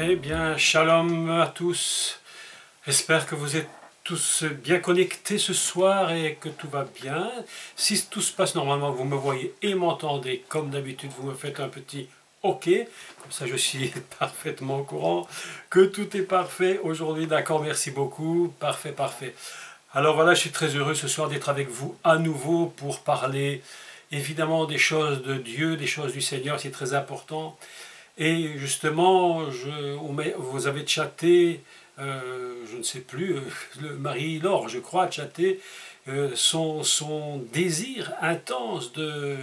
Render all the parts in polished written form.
Eh bien, shalom à tous. J'espère que vous êtes tous bien connectés ce soir et que tout va bien. Si tout se passe normalement, vous me voyez et m'entendez, comme d'habitude, vous me faites un petit OK. Comme ça, je suis parfaitement au courant que tout est parfait aujourd'hui. D'accord, merci beaucoup. Parfait, parfait. Alors voilà, je suis très heureux ce soir d'être avec vous à nouveau pour parler évidemment des choses de Dieu, des choses du Seigneur, c'est très important. Et justement, vous avez chatté, je ne sais plus, Marie-Laure, je crois, a chatté son désir intense de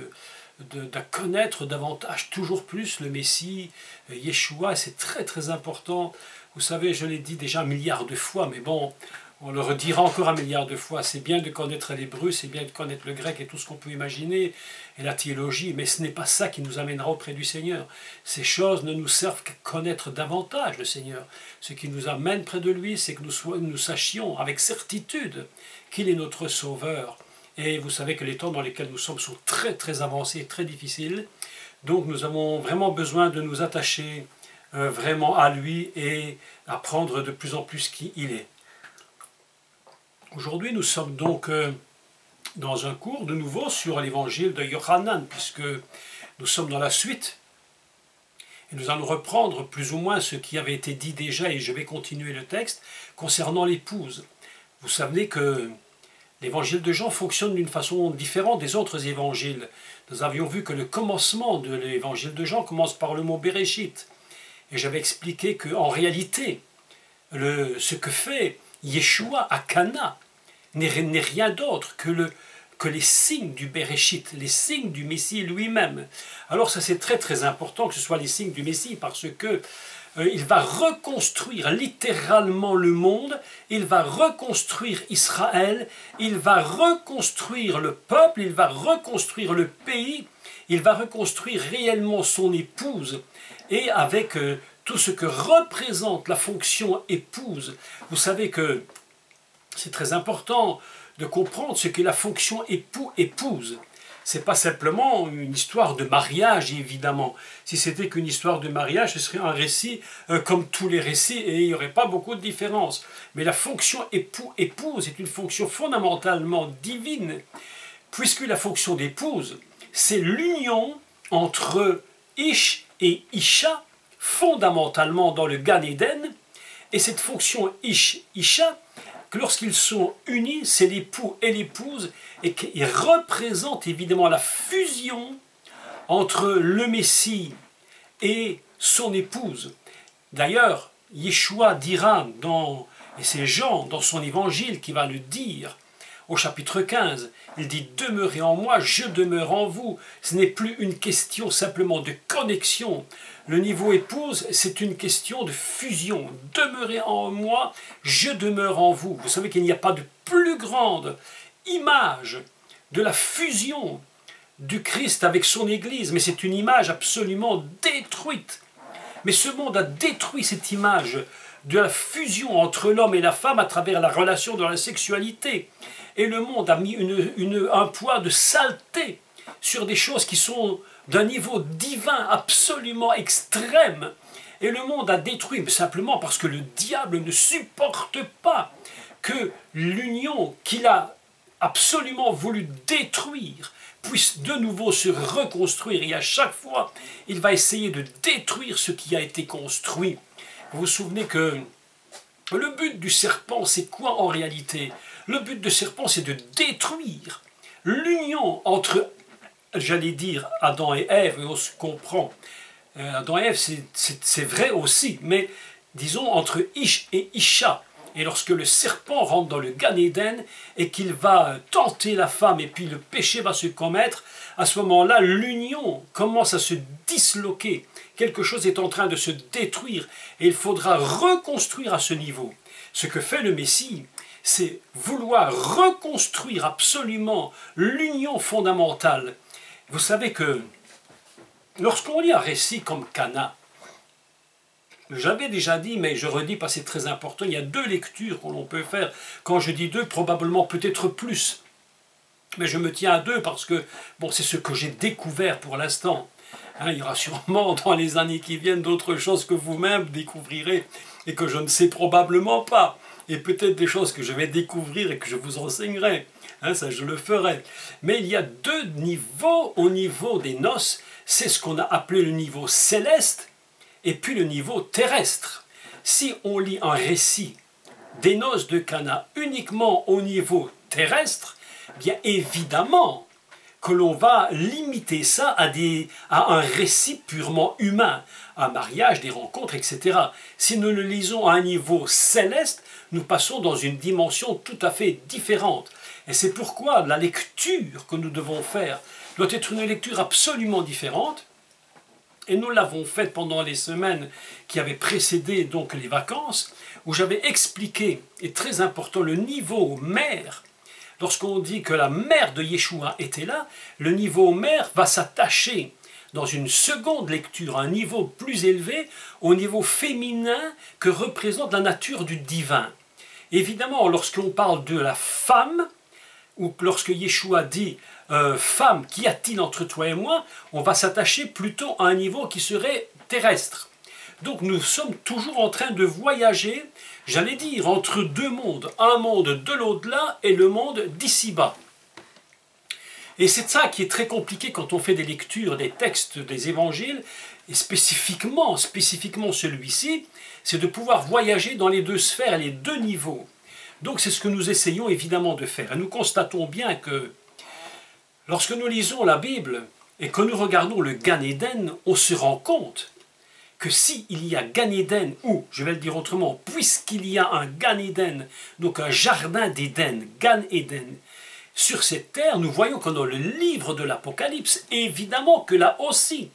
connaître davantage, toujours plus le Messie, Yeshua, c'est très très important. Vous savez, je l'ai dit déjà un milliard de fois, mais bon, on le redira encore un milliard de fois, c'est bien de connaître l'hébreu, c'est bien de connaître le grec et tout ce qu'on peut imaginer, et la théologie, mais ce n'est pas ça qui nous amènera auprès du Seigneur. Ces choses ne nous servent qu'à connaître davantage le Seigneur. Ce qui nous amène près de lui, c'est que nous sachions avec certitude qu'il est notre Sauveur. Et vous savez que les temps dans lesquels nous sommes sont très très avancés, très difficiles, donc nous avons vraiment besoin de nous attacher vraiment à lui et apprendre de plus en plus qui il est. Aujourd'hui, nous sommes donc dans un cours de nouveau sur l'évangile de Yohanan, puisque nous sommes dans la suite. Et nous allons reprendre plus ou moins ce qui avait été dit déjà, et je vais continuer le texte, concernant l'épouse. Vous savez que l'évangile de Jean fonctionne d'une façon différente des autres évangiles. Nous avions vu que le commencement de l'évangile de Jean commence par le mot Bereshit. Et j'avais expliqué qu'en réalité, ce que fait Yeshua à Cana n'est rien d'autre que les signes du Bereshit, les signes du Messie lui-même. Alors ça c'est très très important que ce soit les signes du Messie parce que il va reconstruire littéralement le monde, il va reconstruire Israël, il va reconstruire le peuple, il va reconstruire le pays, il va reconstruire réellement son épouse et avec tout ce que représente la fonction épouse. Vous savez que c'est très important de comprendre ce qu'est la fonction épouse. Ce n'est pas simplement une histoire de mariage, évidemment. Si c'était qu'une histoire de mariage, ce serait un récit comme tous les récits et il n'y aurait pas beaucoup de différence. Mais la fonction épouse est une fonction fondamentalement divine, puisque la fonction d'épouse, c'est l'union entre Ish et Isha, fondamentalement dans le Gan Eden, et cette fonction Isha, lorsqu'ils sont unis, c'est l'époux et l'épouse, et qu'ils représentent évidemment la fusion entre le Messie et son épouse. D'ailleurs, Yeshua dira, et c'est Jean dans son évangile qui va le dire, au chapitre 15, il dit « Demeurez en moi, je demeure en vous ». Ce n'est plus une question simplement de connexion. Le niveau épouse, c'est une question de fusion. Demeurez en moi, je demeure en vous. Vous savez qu'il n'y a pas de plus grande image de la fusion du Christ avec son Église, mais c'est une image absolument détruite. Mais ce monde a détruit cette image de la fusion entre l'homme et la femme à travers la relation de la sexualité. Et le monde a mis un poids de saleté sur des choses qui sont d'un niveau divin absolument extrême. Et le monde a détruit, mais simplement parce que le diable ne supporte pas que l'union qu'il a absolument voulu détruire puisse de nouveau se reconstruire. Et à chaque fois, il va essayer de détruire ce qui a été construit. Vous vous souvenez que le but du serpent, c'est quoi en réalité? Le but du serpent, c'est de détruire l'union entre, j'allais dire, Adam et Ève, et on se comprend. Adam et Ève, c'est vrai aussi, mais disons entre Ish et Isha. Et lorsque le serpent rentre dans le Gan Eden et qu'il va tenter la femme et puis le péché va se commettre, à ce moment-là, l'union commence à se disloquer. Quelque chose est en train de se détruire et il faudra reconstruire à ce niveau. Ce que fait le Messie, c'est vouloir reconstruire absolument l'union fondamentale. Vous savez que lorsqu'on lit un récit comme Cana, j'avais déjà dit, mais je redis parce que c'est très important, il y a deux lectures que l'on peut faire. Quand je dis deux, probablement peut-être plus. Mais je me tiens à deux parce que bon, c'est ce que j'ai découvert pour l'instant. Hein, il y aura sûrement dans les années qui viennent d'autres choses que vous-même découvrirez et que je ne sais probablement pas. Et peut-être des choses que je vais découvrir et que je vous enseignerai. Hein, ça, je le ferai. Mais il y a deux niveaux au niveau des noces. C'est ce qu'on a appelé le niveau céleste et puis le niveau terrestre. Si on lit un récit des noces de Cana uniquement au niveau terrestre, bien évidemment que l'on va limiter ça à un récit purement humain, un mariage, des rencontres, etc. Si nous le lisons à un niveau céleste, nous passons dans une dimension tout à fait différente. Et c'est pourquoi la lecture que nous devons faire doit être une lecture absolument différente. Et nous l'avons faite pendant les semaines qui avaient précédé donc les vacances, où j'avais expliqué, et très important, le niveau mère. Lorsqu'on dit que la mère de Yeshua était là, le niveau mère va s'attacher dans une seconde lecture, à un niveau plus élevé, au niveau féminin que représente la nature du divin. Évidemment, lorsqu'on parle de la femme, ou lorsque Yeshua dit femme, qu'y a-t-il entre toi et moi, on va s'attacher plutôt à un niveau qui serait terrestre. Donc nous sommes toujours en train de voyager, j'allais dire, entre deux mondes, un monde de l'au-delà et le monde d'ici-bas. Et c'est ça qui est très compliqué quand on fait des lectures des textes des évangiles, et spécifiquement celui-ci, c'est de pouvoir voyager dans les deux sphères, les deux niveaux. Donc c'est ce que nous essayons évidemment de faire. Et nous constatons bien que lorsque nous lisons la Bible et que nous regardons le Gan Eden, on se rend compte que s'il y a Gan Eden, ou, je vais le dire autrement, puisqu'il y a un Gan Eden, donc un jardin d'Éden, Gan Eden, sur cette terre, nous voyons que dans le livre de l'Apocalypse, évidemment que là aussi,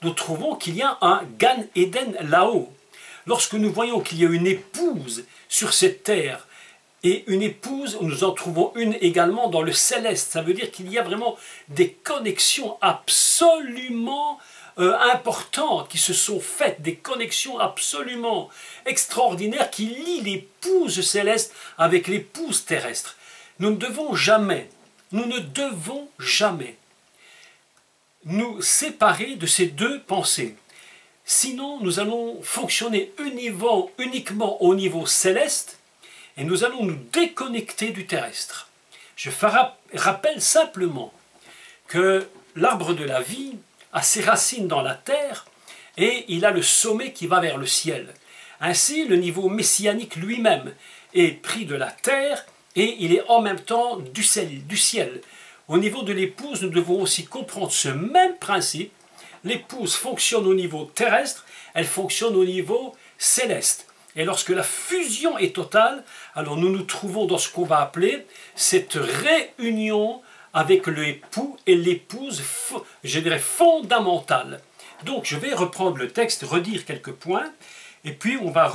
nous trouvons qu'il y a un Gan Eden là-haut. Lorsque nous voyons qu'il y a une épouse sur cette terre, et une épouse, nous en trouvons une également dans le céleste, ça veut dire qu'il y a vraiment des connexions absolument importantes qui se sont faites, des connexions absolument extraordinaires qui lient l'épouse céleste avec l'épouse terrestre. Nous ne devons jamais nous séparer de ces deux pensées. Sinon, nous allons fonctionner uniquement au niveau céleste et nous allons nous déconnecter du terrestre. Je rappelle simplement que l'arbre de la vie a ses racines dans la terre et il a le sommet qui va vers le ciel. Ainsi, le niveau messianique lui-même est pris de la terre et il est en même temps du ciel. Au niveau de l'épouse, nous devons aussi comprendre ce même principe. L'épouse fonctionne au niveau terrestre, elle fonctionne au niveau céleste. Et lorsque la fusion est totale, alors nous nous trouvons dans ce qu'on va appeler cette réunion avec l'époux et l'épouse, je dirais, fondamentale. Donc je vais reprendre le texte, redire quelques points, et puis on va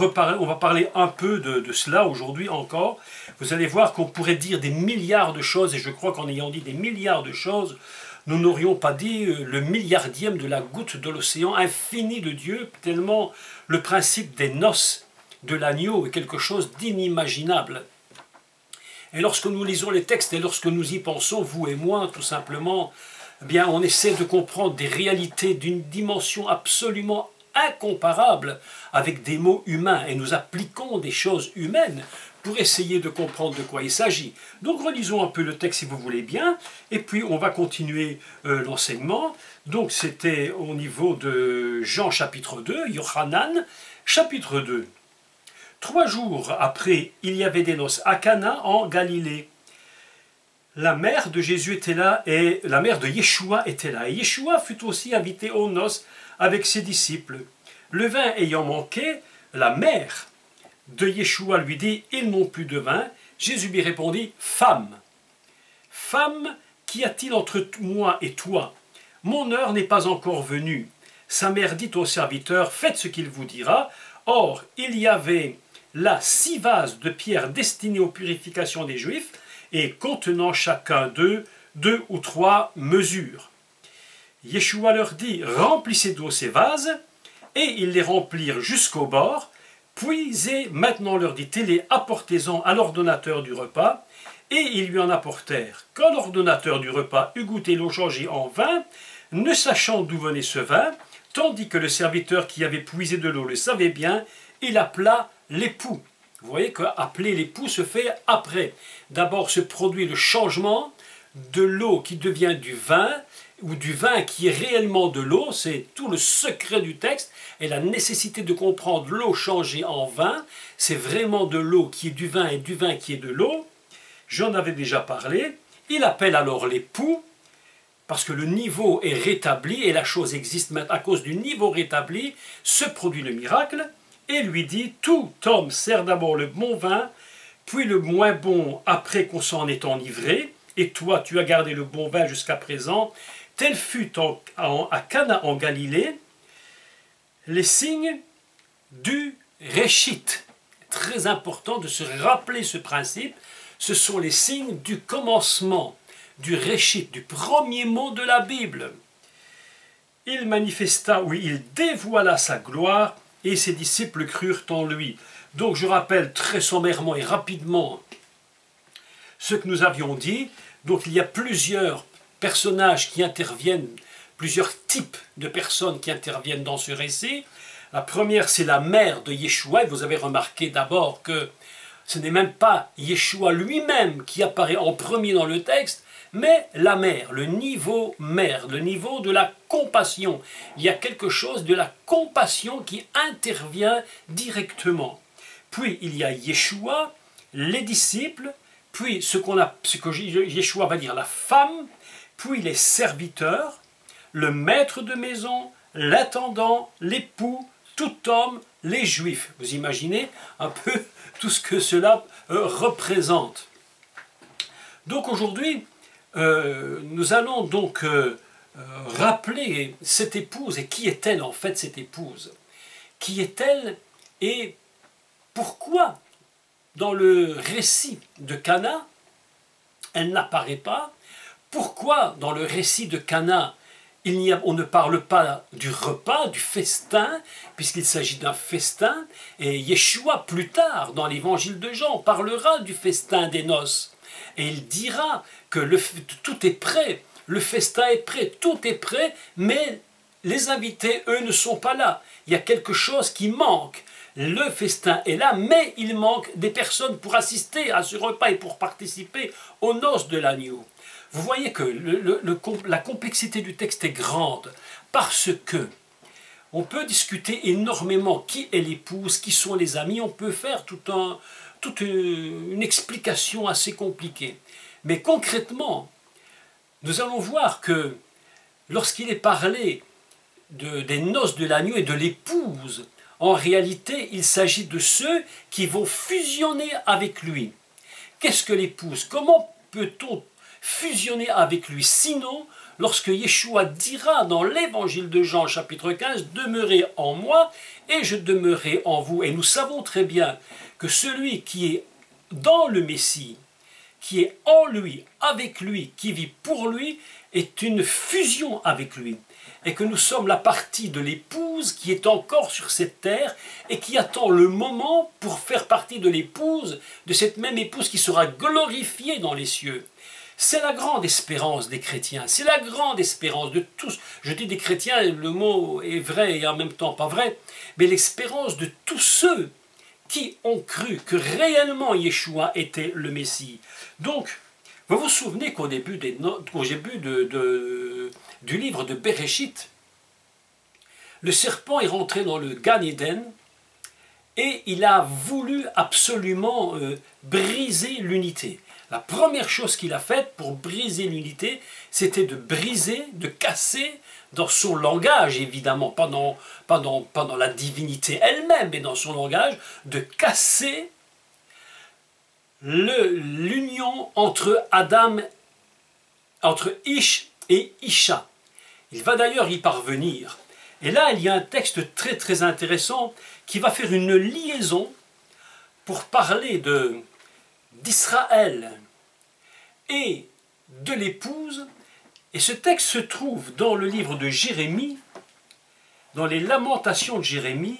parler un peu de cela aujourd'hui encore. Vous allez voir qu'on pourrait dire des milliards de choses, et je crois qu'en ayant dit des milliards de choses, nous n'aurions pas dit le milliardième de la goutte de l'océan infini de Dieu, tellement le principe des noces de l'agneau est quelque chose d'inimaginable. Et lorsque nous lisons les textes et lorsque nous y pensons, vous et moi, tout simplement, eh bien, on essaie de comprendre des réalités d'une dimension absolument incomparable avec des mots humains et nous appliquons des choses humaines pour essayer de comprendre de quoi il s'agit. Donc relisons un peu le texte si vous voulez bien, et puis on va continuer l'enseignement. Donc c'était au niveau de Jean chapitre 2, Yochanan chapitre 2. 3 jours après, il y avait des noces à Cana en Galilée. La mère de Jésus était là et la mère de Yeshua était là. Et Yeshua fut aussi invité aux noces avec ses disciples. Le vin ayant manqué, la mère de Yeshua lui dit « Ils n'ont plus de vin ». Jésus lui répondit « Femme, femme, qu'y a-t-il entre moi et toi? Mon heure n'est pas encore venue. » Sa mère dit au serviteur « Faites ce qu'il vous dira. » Or, il y avait là 6 vases de pierre destinés aux purifications des Juifs et contenant chacun d'eux 2 ou 3 mesures. Yeshua leur dit, remplissez d'eau ces vases, et ils les remplirent jusqu'au bord, puisez, maintenant leur dit-il, apportez-en à l'ordonnateur du repas, et ils lui en apportèrent. Quand l'ordonnateur du repas eut goûté l'eau changée en vin, ne sachant d'où venait ce vin, tandis que le serviteur qui avait puisé de l'eau le savait bien, il appela l'époux. Vous voyez qu'appeler l'époux se fait après. D'abord se produit le changement de l'eau qui devient du vin, ou du vin qui est réellement de l'eau. C'est tout le secret du texte et la nécessité de comprendre l'eau changée en vin. C'est vraiment de l'eau qui est du vin et du vin qui est de l'eau. J'en avais déjà parlé. Il appelle alors l'époux, parce que le niveau est rétabli et la chose existe maintenant à cause du niveau rétabli, se produit le miracle, et lui dit, tout homme sert d'abord le bon vin, puis le moins bon après qu'on s'en est enivré, et toi tu as gardé le bon vin jusqu'à présent. Tel fut à Cana en Galilée les signes du réchit. Très important de se rappeler ce principe, ce sont les signes du commencement, du réchit, du premier mot de la Bible. Il manifesta, oui, il dévoila sa gloire, et ses disciples crurent en lui. Donc je rappelle très sommairement et rapidement ce que nous avions dit. Donc il y a plusieurs personnages qui interviennent, plusieurs types de personnes qui interviennent dans ce récit. La première, c'est la mère de Yeshua. Vous avez remarqué d'abord que ce n'est même pas Yeshua lui-même qui apparaît en premier dans le texte, mais la mère, le niveau mère, le niveau de la compassion. Il y a quelque chose de la compassion qui intervient directement. Puis il y a Yeshua, les disciples, puis ce que Yeshua va dire la femme, puis les serviteurs, le maître de maison, l'intendant, l'époux, tout homme, les juifs. Vous imaginez un peu tout ce que cela représente. Donc aujourd'hui, nous allons donc rappeler cette épouse. Et qui est-elle en fait cette épouse? Qui est-elle et pourquoi dans le récit de Cana elle n'apparaît pas? Pourquoi dans le récit de Cana on ne parle pas du repas, du festin, puisqu'il s'agit d'un festin, et Yeshua plus tard dans l'évangile de Jean parlera du festin des noces. Et il dira que tout est prêt, le festin est prêt, tout est prêt, mais les invités, eux, ne sont pas là. Il y a quelque chose qui manque. Le festin est là, mais il manque des personnes pour assister à ce repas et pour participer aux noces de l'agneau. Vous voyez que la complexité du texte est grande, parce que on peut discuter énormément qui est l'épouse, qui sont les amis, on peut faire toute une explication assez compliquée. Mais concrètement, nous allons voir que lorsqu'il est parlé des noces de l'agneau et de l'épouse, en réalité, il s'agit de ceux qui vont fusionner avec lui. Qu'est-ce que l'épouse? Comment peut-on fusionner avec lui? Sinon, lorsque Yeshua dira dans l'évangile de Jean, chapitre 15, « Demeurez en moi et je demeurerai en vous ». Et nous savons très bien que celui qui est dans le Messie, qui est en lui, avec lui, qui vit pour lui, est une fusion avec lui. Et que nous sommes la partie de l'épouse qui est encore sur cette terre et qui attend le moment pour faire partie de l'épouse, de cette même épouse qui sera glorifiée dans les cieux. C'est la grande espérance des chrétiens, c'est la grande espérance de tous. Je dis des chrétiens, le mot est vrai et en même temps pas vrai, mais l'espérance de tous ceux qui ont cru que réellement Yeshua était le Messie. Donc, vous vous souvenez qu'au début, du livre de Bereshit, le serpent est rentré dans le Gan Eden et il a voulu absolument briser l'unité. La première chose qu'il a faite pour briser l'unité, c'était de briser, de casser, dans son langage évidemment, pas dans la divinité elle-même, mais dans son langage, de casser l'union entre Ish et Isha. Il va d'ailleurs y parvenir. Et là, il y a un texte très très intéressant qui va faire une liaison pour parler d'Israël et de l'épouse. Et ce texte se trouve dans le livre de Jérémie, dans les Lamentations de Jérémie.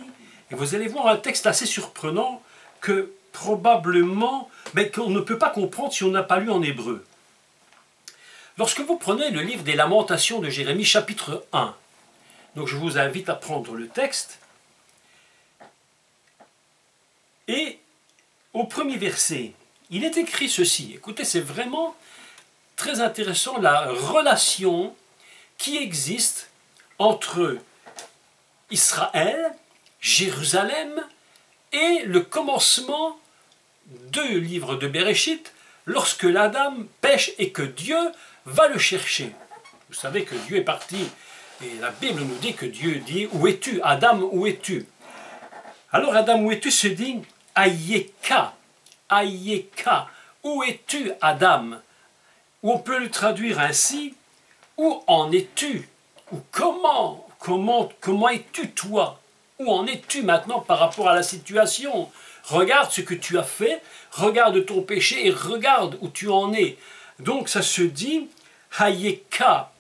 Et vous allez voir un texte assez surprenant que probablement, mais qu'on ne peut pas comprendre si on n'a pas lu en hébreu. Lorsque vous prenez le livre des Lamentations de Jérémie, chapitre 1, donc je vous invite à prendre le texte, et au premier verset, il est écrit ceci. Écoutez, c'est vraiment très intéressant la relation qui existe entre Israël, Jérusalem et le commencement du livre de Béréchit, lorsque l'Adam pêche et que Dieu va le chercher. Vous savez que Dieu est parti, et la Bible nous dit que Dieu dit « Où es-tu, Adam, où es-tu » Alors Adam, où es-tu se dit « Ayeka, Ayeka, où es-tu, Adam » Ou on peut le traduire ainsi « Où en es-tu » ou « Comment es-tu toi » Où en es-tu maintenant par rapport à la situation? Regarde ce que tu as fait, regarde ton péché et regarde où tu en es. Donc ça se dit Hayeka.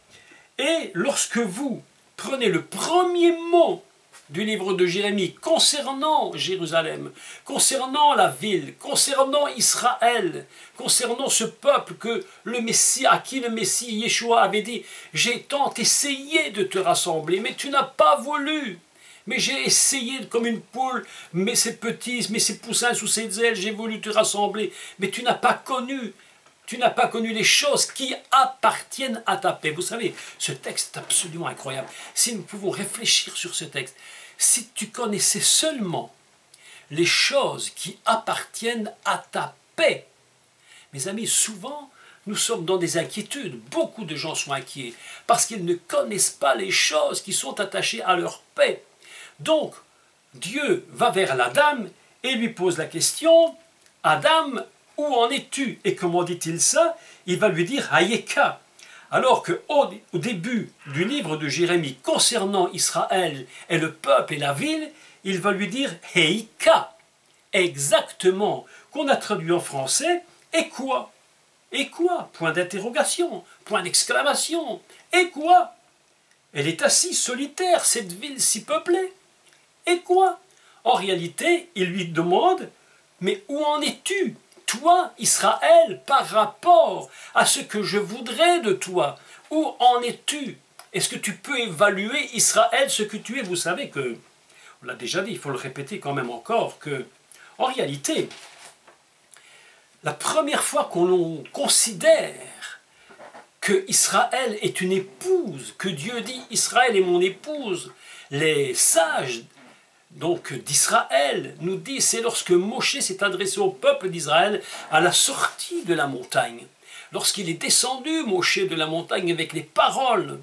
Et lorsque vous prenez le premier mot du livre de Jérémie concernant Jérusalem, concernant la ville, concernant Israël, concernant ce peuple que le Messie, à qui le Messie Yeshua avait dit « J'ai tant essayé de te rassembler, mais tu n'as pas voulu ». Mais j'ai essayé comme une poule, mais ses petits, mais ses poussins sous ses ailes, j'ai voulu te rassembler. Mais tu n'as pas connu les choses qui appartiennent à ta paix. Vous savez, ce texte est absolument incroyable. Si nous pouvons réfléchir sur ce texte, si tu connaissais seulement les choses qui appartiennent à ta paix. Mes amis, souvent, nous sommes dans des inquiétudes. Beaucoup de gens sont inquiets parce qu'ils ne connaissent pas les choses qui sont attachées à leur paix. Donc, Dieu va vers l'Adam et lui pose la question « Adam, où en es-tu » Et comment dit-il ça? Il va lui dire « Hayeka ». Alors qu'au début du livre de Jérémie concernant Israël et le peuple et la ville, il va lui dire « Heika ». Exactement, qu'on a traduit en français « Et quoi ?» Et quoi? Point d'interrogation, point d'exclamation. Et quoi? Elle est assise solitaire, cette ville si peuplée. Et quoi? En réalité, il lui demande, mais où en es-tu, toi, Israël, par rapport à ce que je voudrais de toi? Où en es-tu? Est-ce que tu peux évaluer, Israël, ce que tu es? Vous savez que, on l'a déjà dit, il faut le répéter quand même encore, que, en réalité, la première fois qu'on considère que Israël est une épouse, que Dieu dit « Israël est mon épouse », les sages donc d'Israël nous disent, c'est lorsque Moshe s'est adressé au peuple d'Israël à la sortie de la montagne. Lorsqu'il est descendu, Moshe, de la montagne avec les paroles,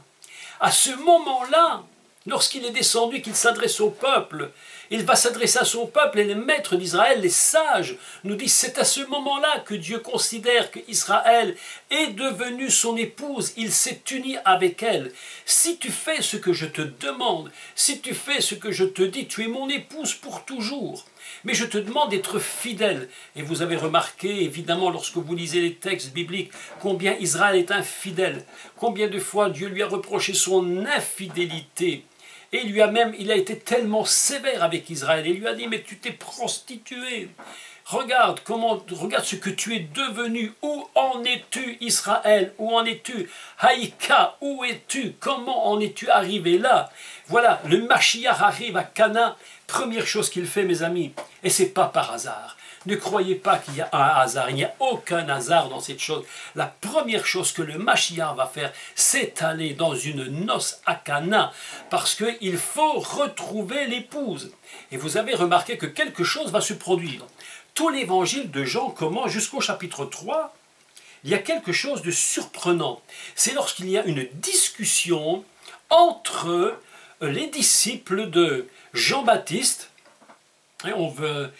à ce moment-là, lorsqu'il est descendu, qu'il s'adresse au peuple, il va s'adresser à son peuple et les maîtres d'Israël, les sages, nous disent c'est à ce moment-là que Dieu considère qu'Israël est devenu son épouse, il s'est uni avec elle. Si tu fais ce que je te demande, si tu fais ce que je te dis, tu es mon épouse pour toujours. Mais je te demande d'être fidèle. Et vous avez remarqué, évidemment, lorsque vous lisez les textes bibliques, combien Israël est infidèle, combien de fois Dieu lui a reproché son infidélité. Et il a été tellement sévère avec Israël. Il lui a dit, mais tu t'es prostitué. Regarde ce que tu es devenu. Où en es-tu, Israël? Où en es-tu? Haïka, où es-tu? Comment en es-tu arrivé là? Voilà, le Mashiach arrive à Cana. Première chose qu'il fait, mes amis, et c'est pas par hasard. Ne croyez pas qu'il y a un hasard, il n'y a aucun hasard dans cette chose. La première chose que le Mashiach va faire, c'est aller dans une noce à Cana, parce qu'il faut retrouver l'épouse. Et vous avez remarqué que quelque chose va se produire. Tout l'évangile de Jean commence jusqu'au chapitre 3, il y a quelque chose de surprenant. C'est lorsqu'il y a une discussion entre les disciples de Jean-Baptiste, et on va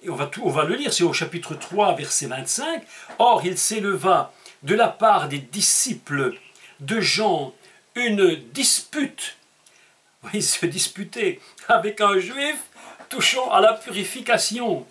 le lire, c'est au chapitre 3, verset 25. « Or, il s'éleva de la part des disciples de Jean une dispute. » Ils se disputaient avec un juif touchant à la purification.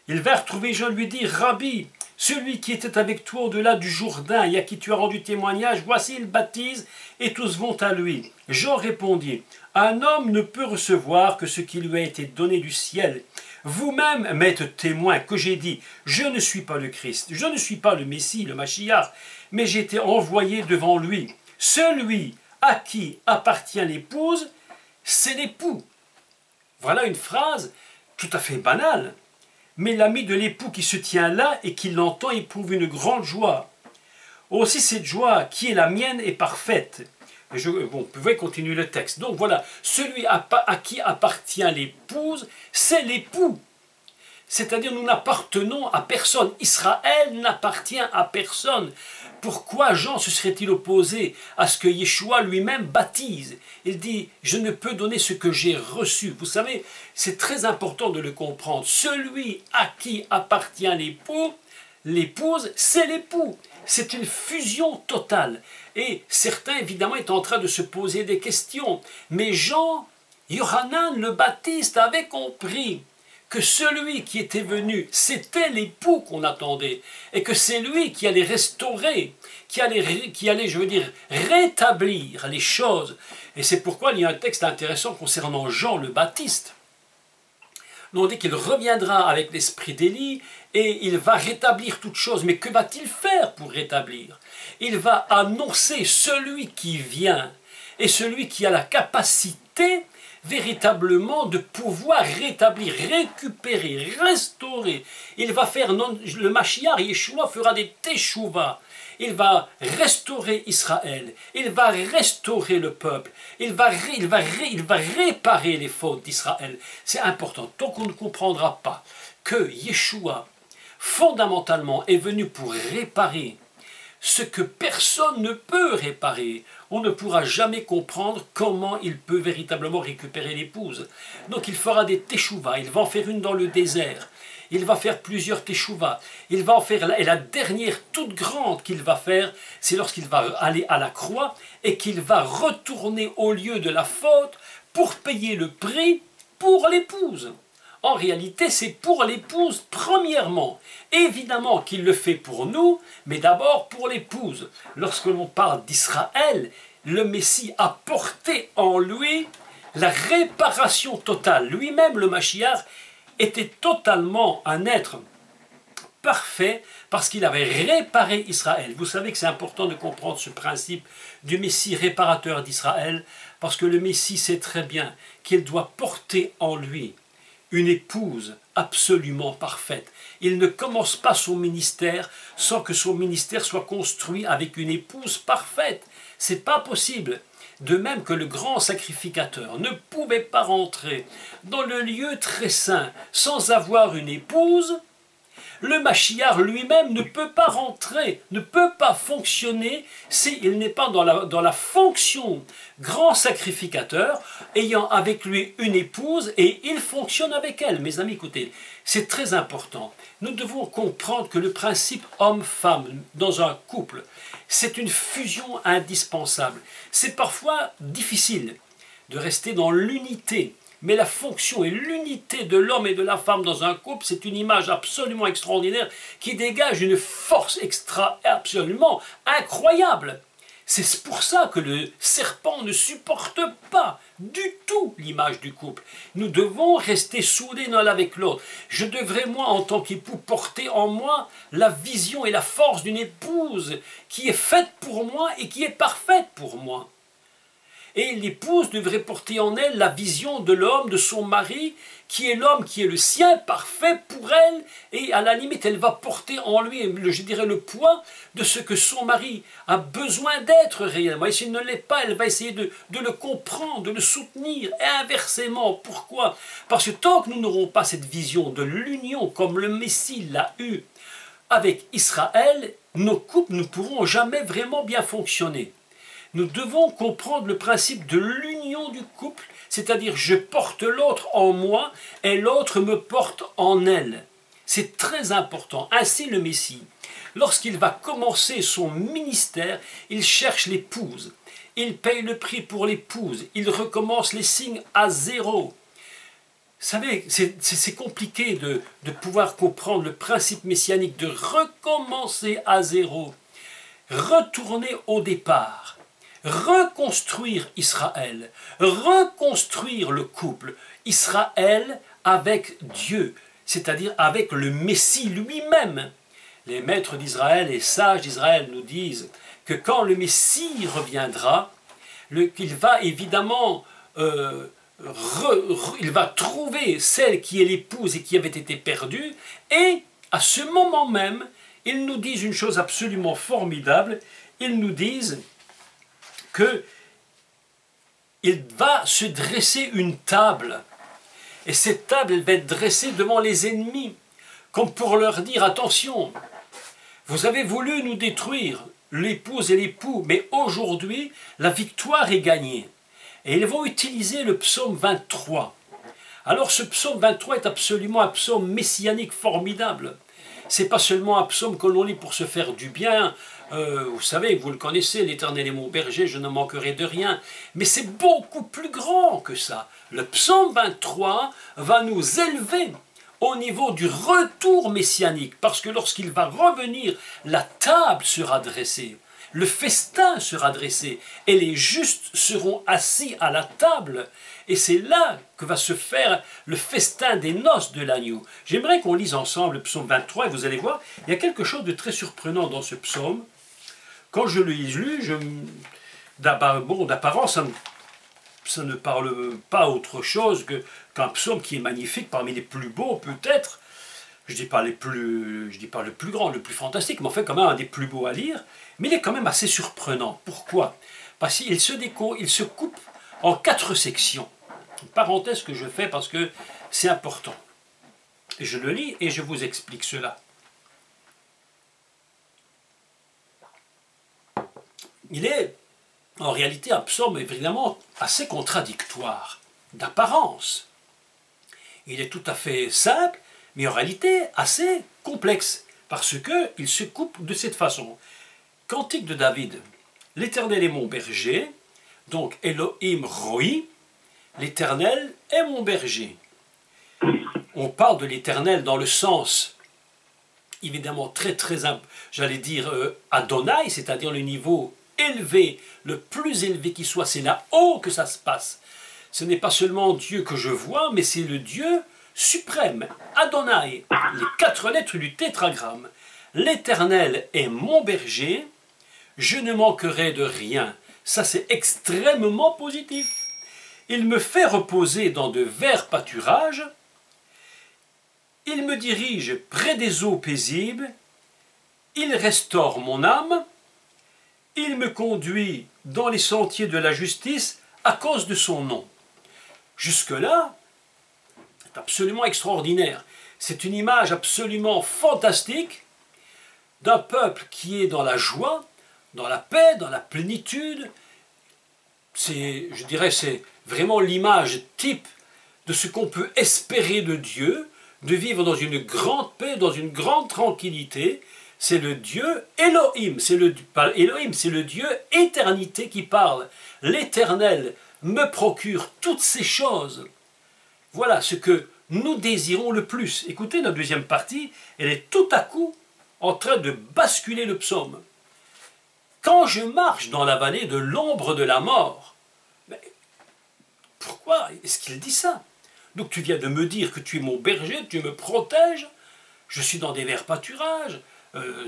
Ils vinrent trouver Jean, lui dire « Rabbi, celui qui était avec toi au-delà du Jourdain et à qui tu as rendu témoignage, voici il baptise et tous vont à lui. » Jean répondit « Un homme ne peut recevoir que ce qui lui a été donné du ciel. Vous-même m'êtes témoin que j'ai dit, je ne suis pas le Christ, je ne suis pas le Messie, le Mashiach, mais j'ai été envoyé devant lui. Celui à qui appartient l'épouse, c'est l'époux. Voilà une phrase tout à fait banale, mais l'ami de l'époux qui se tient là et qui l'entend éprouve une grande joie. Aussi cette joie qui est la mienne est parfaite. Vous pouvez continuer le texte. Donc voilà, celui à qui appartient l'épouse, c'est l'époux. C'est-à-dire nous n'appartenons à personne. Israël n'appartient à personne. Pourquoi Jean se serait-il opposé à ce que Yeshua lui-même baptise? Il dit, je ne peux donner ce que j'ai reçu. Vous savez, c'est très important de le comprendre. Celui à qui appartient l'époux, l'épouse, c'est l'époux. C'est une fusion totale. Et certains, évidemment, étaient en train de se poser des questions. Mais Jean, Yohanan le Baptiste avait compris que celui qui était venu, c'était l'époux qu'on attendait, et que c'est lui qui allait restaurer, qui allait, je veux dire, rétablir les choses. Et c'est pourquoi il y a un texte intéressant concernant Jean le Baptiste. On dit qu'il reviendra avec l'esprit d'Élie et il va rétablir toutes choses. Mais que va-t-il faire pour rétablir? Il va annoncer celui qui vient et celui qui a la capacité véritablement de pouvoir rétablir, récupérer, restaurer. Il va faire, le Mashiach, Yeshua fera des Teshuvah. Il va restaurer Israël, il va restaurer le peuple, il va réparer les fautes d'Israël. C'est important. Tant qu'on ne comprendra pas que Yeshua, fondamentalement, est venu pour réparer ce que personne ne peut réparer, on ne pourra jamais comprendre comment il peut véritablement récupérer l'épouse. Donc il fera des Teshuvah, il va en faire une dans le désert. Il va faire plusieurs Teshuvah. Il va en faire, et la dernière toute grande qu'il va faire, c'est lorsqu'il va aller à la croix et qu'il va retourner au lieu de la faute pour payer le prix pour l'épouse. En réalité, c'est pour l'épouse premièrement. Évidemment qu'il le fait pour nous, mais d'abord pour l'épouse. Lorsque l'on parle d'Israël, le Messie a porté en lui la réparation totale. Lui-même, le Mashiach, était totalement un être parfait parce qu'il avait réparé Israël. Vous savez que c'est important de comprendre ce principe du Messie réparateur d'Israël parce que le Messie sait très bien qu'il doit porter en lui une épouse absolument parfaite. Il ne commence pas son ministère sans que son ministère soit construit avec une épouse parfaite. C'est pas possible. De même que le grand sacrificateur ne pouvait pas rentrer dans le lieu très saint sans avoir une épouse, le Mashiach lui-même ne peut pas rentrer, ne peut pas fonctionner s'il n'est pas dans la fonction grand sacrificateur, ayant avec lui une épouse et il fonctionne avec elle. Mes amis, écoutez, c'est très important. Nous devons comprendre que le principe homme-femme dans un couple, c'est une fusion indispensable. C'est parfois difficile de rester dans l'unité, mais la fonction et l'unité de l'homme et de la femme dans un couple, c'est une image absolument extraordinaire qui dégage une force absolument incroyable. C'est pour ça que le serpent ne supporte pas du tout l'image du couple. Nous devons rester soudés l'un avec l'autre. Je devrais, moi, en tant qu'époux, porter en moi la vision et la force d'une épouse qui est faite pour moi et qui est parfaite pour moi. Et l'épouse devrait porter en elle la vision de l'homme, de son mari, qui est l'homme qui est le sien, parfait pour elle, et à la limite, elle va porter en lui, je dirais, le poids de ce que son mari a besoin d'être réellement. Et s'il ne l'est pas, elle va essayer de le comprendre, de le soutenir, et inversement. Pourquoi? Parce que tant que nous n'aurons pas cette vision de l'union, comme le Messie l'a eu avec Israël, nos couples ne pourront jamais vraiment bien fonctionner. Nous devons comprendre le principe de l'union du couple, c'est-à-dire je porte l'autre en moi et l'autre me porte en elle. C'est très important. Ainsi le Messie, lorsqu'il va commencer son ministère, il cherche l'épouse. Il paye le prix pour l'épouse. Il recommence les signes à zéro. Vous savez, c'est compliqué de pouvoir comprendre le principe messianique, de recommencer à zéro, retourner au départ. Reconstruire Israël, reconstruire le couple. Israël avec Dieu, c'est-à-dire avec le Messie lui-même. Les maîtres d'Israël et sages d'Israël nous disent que quand le Messie reviendra, qu'il va évidemment il va trouver celle qui est l'épouse et qui avait été perdue, et à ce moment même, ils nous disent une chose absolument formidable, ils nous disent que il va se dresser une table, et cette table elle va être dressée devant les ennemis, comme pour leur dire attention, vous avez voulu nous détruire, l'épouse et l'époux, mais aujourd'hui la victoire est gagnée. Et ils vont utiliser le psaume 23. Alors ce psaume 23 est absolument un psaume messianique formidable. C'est pas seulement un psaume que l'on lit pour se faire du bien. Vous savez, vous le connaissez, l'Éternel est mon berger, je ne manquerai de rien. Mais c'est beaucoup plus grand que ça. Le psaume 23 va nous élever au niveau du retour messianique. Parce que lorsqu'il va revenir, la table sera dressée. Le festin sera dressé et les justes seront assis à la table. Et c'est là que va se faire le festin des noces de l'agneau. J'aimerais qu'on lise ensemble le psaume 23 et vous allez voir, il y a quelque chose de très surprenant dans ce psaume. Quand je l'ai lu, d'apparence, ça ne parle pas autre chose qu'un psaume qui est magnifique, parmi les plus beaux peut-être. Je dis pas le plus grand, le plus fantastique, mais en fait quand même un des plus beaux à lire, mais il est quand même assez surprenant. Pourquoi? Parce qu'il se coupe en 4 sections. Une parenthèse que je fais parce que c'est important. Et je le lis et je vous explique cela. Il est en réalité un psaume évidemment assez contradictoire, d'apparence. Il est tout à fait simple, mais en réalité assez complexe, parce qu'il se coupe de cette façon. Cantique de David, l'Éternel est mon berger, donc Elohim Roi, l'Éternel est mon berger. On parle de l'Éternel dans le sens, évidemment j'allais dire Adonai, c'est-à-dire le niveau élevé, le plus élevé qui soit, c'est là-haut que ça se passe. Ce n'est pas seulement Dieu que je vois, mais c'est le Dieu suprême, Adonai, les 4 lettres du tétragramme. L'Éternel est mon berger, je ne manquerai de rien. Ça, c'est extrêmement positif. Il me fait reposer dans de verts pâturages, il me dirige près des eaux paisibles, il restaure mon âme, il me conduit dans les sentiers de la justice à cause de son nom. Jusque-là, c'est absolument extraordinaire. C'est une image absolument fantastique d'un peuple qui est dans la joie, dans la paix, dans la plénitude. Je dirais, c'est vraiment l'image type de ce qu'on peut espérer de Dieu, de vivre dans une grande paix, dans une grande tranquillité. C'est le Dieu Elohim, c'est le Dieu éternité qui parle. L'Éternel me procure toutes ces choses. Voilà ce que nous désirons le plus. Écoutez, notre deuxième partie, elle est tout à coup en train de basculer le psaume. Quand je marche dans la vallée de l'ombre de la mort, mais pourquoi est-ce qu'il dit ça? Donc tu viens de me dire que tu es mon berger, tu me protèges, je suis dans des verts pâturages,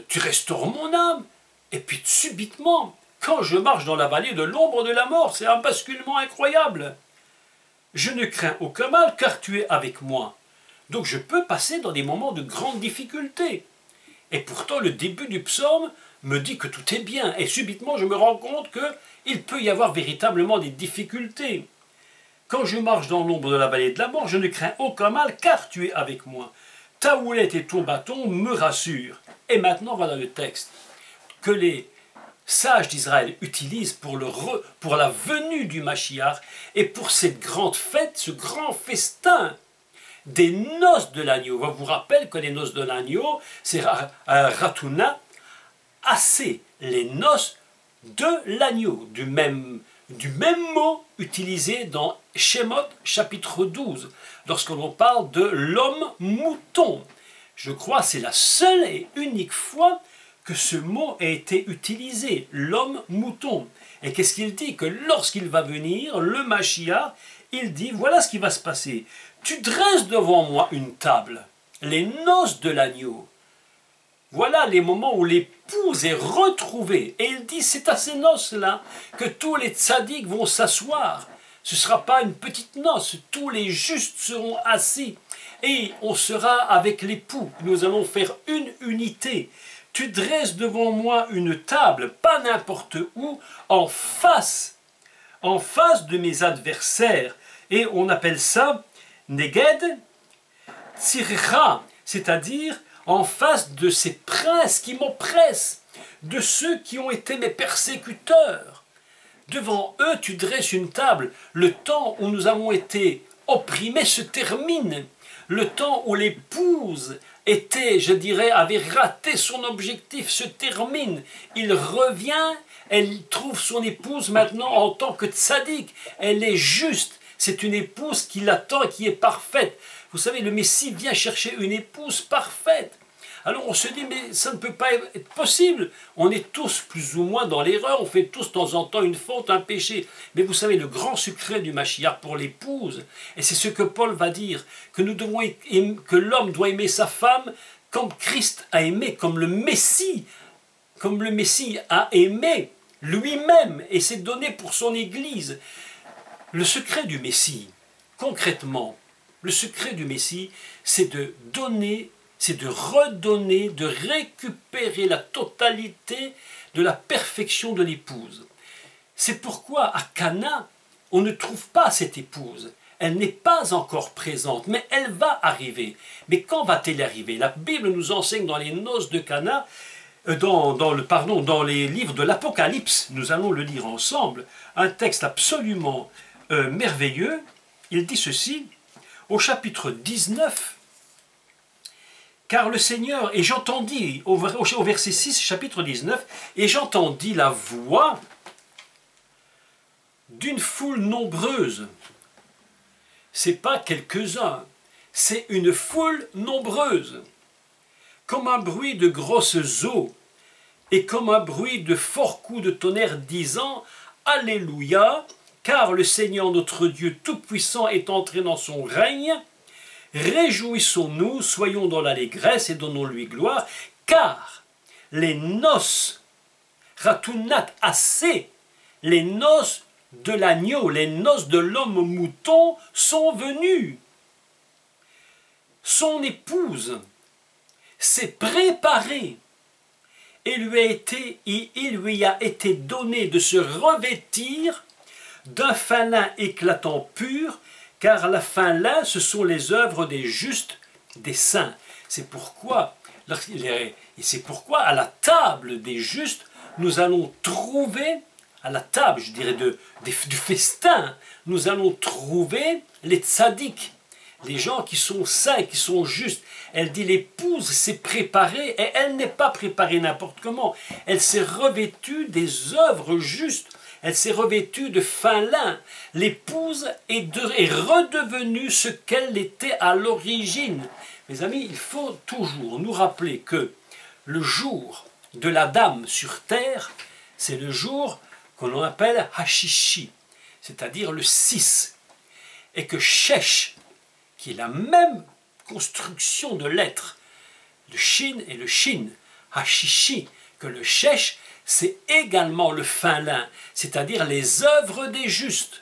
tu restaures mon âme, et puis subitement, quand je marche dans la vallée de l'ombre de la mort, c'est un basculement incroyable. Je ne crains aucun mal car tu es avec moi. Donc je peux passer dans des moments de grande difficulté. Et pourtant le début du psaume me dit que tout est bien. Et subitement je me rends compte qu'il peut y avoir véritablement des difficultés. Quand je marche dans l'ombre de la vallée de la mort, je ne crains aucun mal car tu es avec moi. Ta houlette et ton bâton me rassurent. Et maintenant voilà le texte que les sages d'Israël utilisent pour la venue du Mashiach et pour cette grande fête, ce grand festin des noces de l'agneau. On vous rappelle que les noces de l'agneau, c'est Ratuna, assez les noces de l'agneau, du même mot utilisé dans Shemot chapitre 12, lorsque l'on parle de l'homme mouton. Je crois que c'est la seule et unique fois que ce mot a été utilisé, l'homme mouton. Et qu'est-ce qu'il dit? Que lorsqu'il va venir, le Mashiach, il dit, voilà ce qui va se passer. Tu dresses devant moi une table, les noces de l'agneau. Voilà les moments où l'épouse est retrouvée. Et il dit, c'est à ces noces-là que tous les tzadiks vont s'asseoir. Ce ne sera pas une petite noce, tous les justes seront assis. Et on sera avec l'époux. Nous allons faire une unité. Tu dresses devant moi une table, pas n'importe où, en face de mes adversaires. Et on appelle ça Neged Tzircha, c'est-à-dire en face de ces princes qui m'oppressent, de ceux qui ont été mes persécuteurs. Devant eux, tu dresses une table. Le temps où nous avons été opprimés se termine. Le temps où l'épouse était, je dirais, avait raté son objectif se termine. Il revient, elle trouve son épouse maintenant en tant que tzaddik. Elle est juste. C'est une épouse qui l'attend et qui est parfaite. Vous savez, le Messie vient chercher une épouse parfaite. Alors on se dit, mais ça ne peut pas être possible. On est tous plus ou moins dans l'erreur, on fait tous de temps en temps une faute, un péché. Mais vous savez, le grand secret du Mashiach pour l'épouse, et c'est ce que Paul va dire, que nous devons que l'homme doit aimer sa femme comme Christ a aimé, comme le Messie a aimé lui-même et s'est donné pour son Église. Le secret du Messie, concrètement, le secret du Messie, c'est de donner, c'est de redonner, de récupérer la totalité de la perfection de l'épouse. C'est pourquoi à Cana, on ne trouve pas cette épouse. Elle n'est pas encore présente, mais elle va arriver. Mais quand va-t-elle arriver? La Bible nous enseigne dans les noces de Cana, dans les livres de l'Apocalypse, nous allons le lire ensemble, un texte absolument merveilleux. Il dit ceci, au chapitre 19, car le Seigneur, et j'entendis, au verset 6, chapitre 19, et j'entendis la voix d'une foule nombreuse. C'est pas quelques-uns, c'est une foule nombreuse, comme un bruit de grosses eaux, et comme un bruit de forts coups de tonnerre, disant « Alléluia » car le Seigneur notre Dieu Tout-Puissant est entré dans son règne. Réjouissons-nous, soyons dans l'allégresse et donnons-lui gloire, car les noces, Ratunat assez, les noces de l'agneau, les noces de l'homme mouton sont venues. Son épouse s'est préparée et il lui a été donné de se revêtir d'un fin lin éclatant pur, car la fin lin, ce sont les œuvres des justes, des saints. C'est pourquoi à la table des justes, nous allons trouver, à la table, je dirais, du festin, nous allons trouver les tzaddiks, les gens qui sont saints, qui sont justes. Elle dit l'épouse s'est préparée, et elle n'est pas préparée n'importe comment. Elle s'est revêtue des œuvres justes. Elle s'est revêtue de fin lin. L'épouse est redevenue ce qu'elle était à l'origine. Mes amis, il faut toujours nous rappeler que le jour de la dame sur terre, c'est le jour qu'on appelle Hashishi, c'est-à-dire le 6. Et que Shesh, qui est la même construction de lettres, le Shin et le Shin, Hashishi, que le Shesh, c'est également le fin lin, c'est-à-dire les œuvres des justes.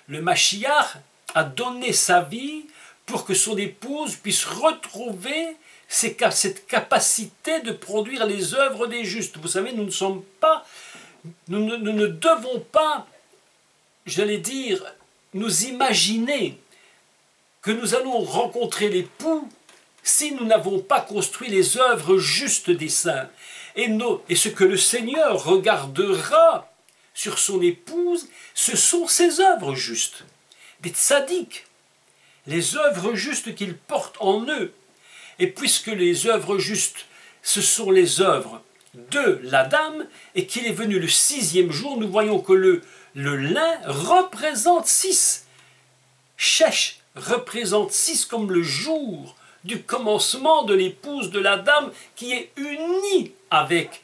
Le Mashiach a donné sa vie pour que son épouse puisse retrouver cette capacité de produire les œuvres des justes. Vous savez, nous ne devons pas, j'allais dire, nous imaginer que nous allons rencontrer l'époux si nous n'avons pas construit les œuvres justes des saints. Et ce que le Seigneur regardera sur son épouse, ce sont ses œuvres justes, des tzaddiks, les œuvres justes qu'il porte en eux. Et puisque les œuvres justes, ce sont les œuvres de la dame, et qu'il est venu le 6e jour, nous voyons que le lin représente 6. Shesh représente 6 comme le jour du commencement de l'épouse de la dame qui est unie avec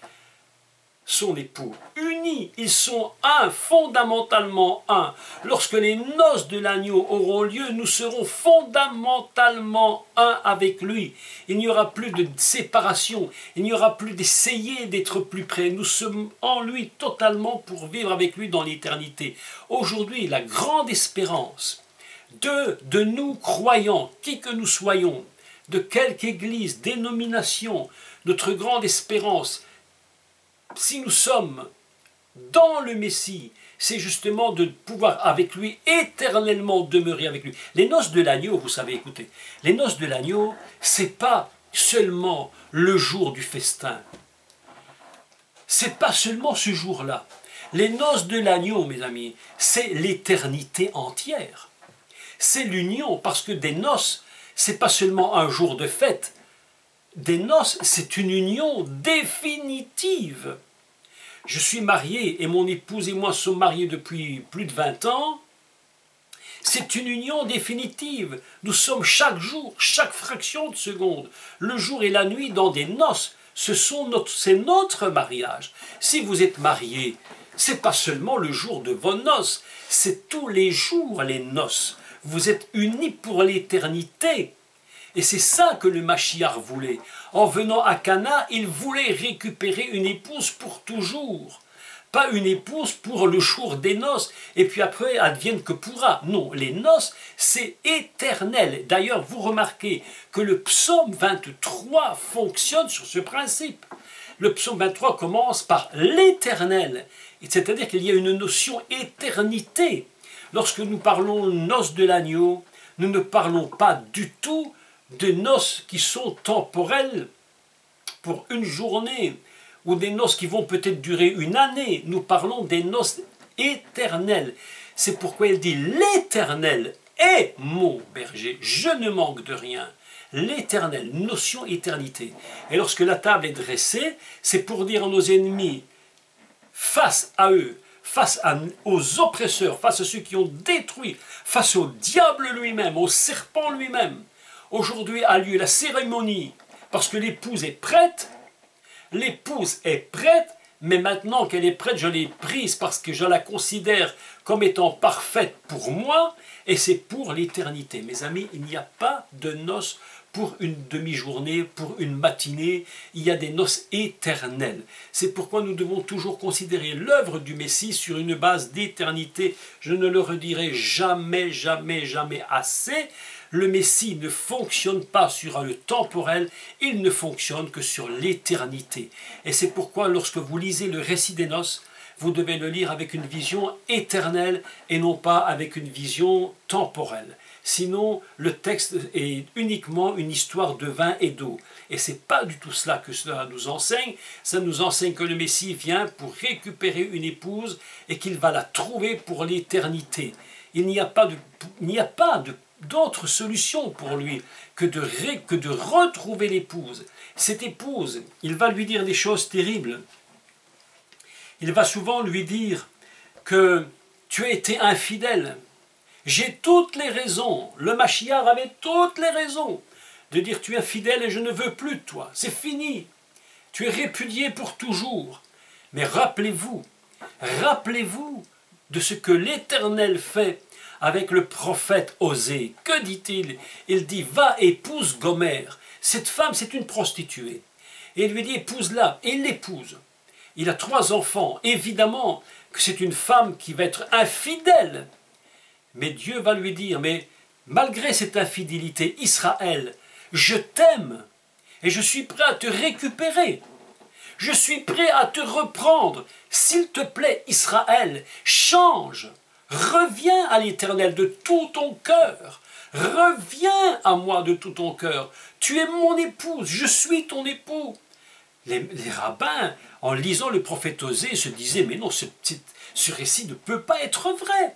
son époux. Unis, ils sont un, fondamentalement un. Lorsque les noces de l'agneau auront lieu, nous serons fondamentalement un avec lui. Il n'y aura plus de séparation, il n'y aura plus d'essayer d'être plus près. Nous sommes en lui totalement pour vivre avec lui dans l'éternité. Aujourd'hui, la grande espérance de nous croyants, qui que nous soyons, de quelque église, dénomination, notre grande espérance, si nous sommes dans le Messie, c'est justement de pouvoir avec lui éternellement demeurer avec lui. Les noces de l'agneau, vous savez, écoutez, les noces de l'agneau, c'est pas seulement le jour du festin. C'est pas seulement ce jour-là. Les noces de l'agneau, mes amis, c'est l'éternité entière. C'est l'union, parce que des noces, c'est pas seulement un jour de fête. Des noces, c'est une union définitive. Je suis marié et mon épouse et moi sommes mariés depuis plus de 20 ans. C'est une union définitive. Nous sommes chaque jour, chaque fraction de seconde, le jour et la nuit dans des noces. C'est notre mariage. Si vous êtes marié, c'est pas seulement le jour de vos noces, c'est tous les jours les noces. Vous êtes unis pour l'éternité. Et c'est ça que le Mashiach voulait. En venant à Cana, il voulait récupérer une épouse pour toujours. Pas une épouse pour le jour des noces, et puis après, advienne que pourra. Non, les noces, c'est éternel. D'ailleurs, vous remarquez que le psaume 23 fonctionne sur ce principe. Le psaume 23 commence par l'éternel. C'est-à-dire qu'il y a une notion éternité. Lorsque nous parlons noces de l'agneau, nous ne parlons pas du tout de noces qui sont temporelles pour une journée, ou des noces qui vont peut-être durer une année. Nous parlons des noces éternelles. C'est pourquoi il dit l'Éternel est mon berger, je ne manque de rien. L'éternel, notion éternité. Et lorsque la table est dressée, c'est pour dire à nos ennemis, face à eux, aux oppresseurs, face à ceux qui ont détruit, face au diable lui-même, au serpent lui-même. Aujourd'hui a lieu la cérémonie, parce que l'épouse est prête. L'épouse est prête, mais maintenant qu'elle est prête, je l'ai prise parce que je la considère comme étant parfaite pour moi, et c'est pour l'éternité. Mes amis, il n'y a pas de noces pour une demi-journée, pour une matinée, il y a des noces éternelles. C'est pourquoi nous devons toujours considérer l'œuvre du Messie sur une base d'éternité. Je ne le redirai jamais, jamais, jamais assez. Le Messie ne fonctionne pas sur le temporel, il ne fonctionne que sur l'éternité. Et c'est pourquoi lorsque vous lisez le récit des noces, vous devez le lire avec une vision éternelle et non pas avec une vision temporelle. Sinon, le texte est uniquement une histoire de vin et d'eau. Et ce n'est pas du tout cela que cela nous enseigne. Ça nous enseigne que le Messie vient pour récupérer une épouse et qu'il va la trouver pour l'éternité. Il n'y a pas d'autre solution pour lui que de retrouver l'épouse. Cette épouse, il va lui dire des choses terribles. Il va souvent lui dire que tu as été infidèle. J'ai toutes les raisons, le Mashiach avait toutes les raisons de dire tu es infidèle et je ne veux plus de toi, c'est fini, tu es répudié pour toujours. Mais rappelez-vous de ce que l'Éternel fait avec le prophète Osée. Que dit-il? Il dit va épouse Gomère. Cette femme c'est une prostituée. Et il lui dit épouse-la, et il l'épouse. Il a 3 enfants, évidemment que c'est une femme qui va être infidèle. Mais Dieu va lui dire, mais malgré cette infidélité, Israël, je t'aime et je suis prêt à te récupérer. Je suis prêt à te reprendre. S'il te plaît, Israël, change. Reviens à l'Éternel de tout ton cœur. Reviens à moi de tout ton cœur. Tu es mon épouse, je suis ton époux. Les rabbins, en lisant le prophète Osée, se disaient, mais non, ce récit ne peut pas être vrai.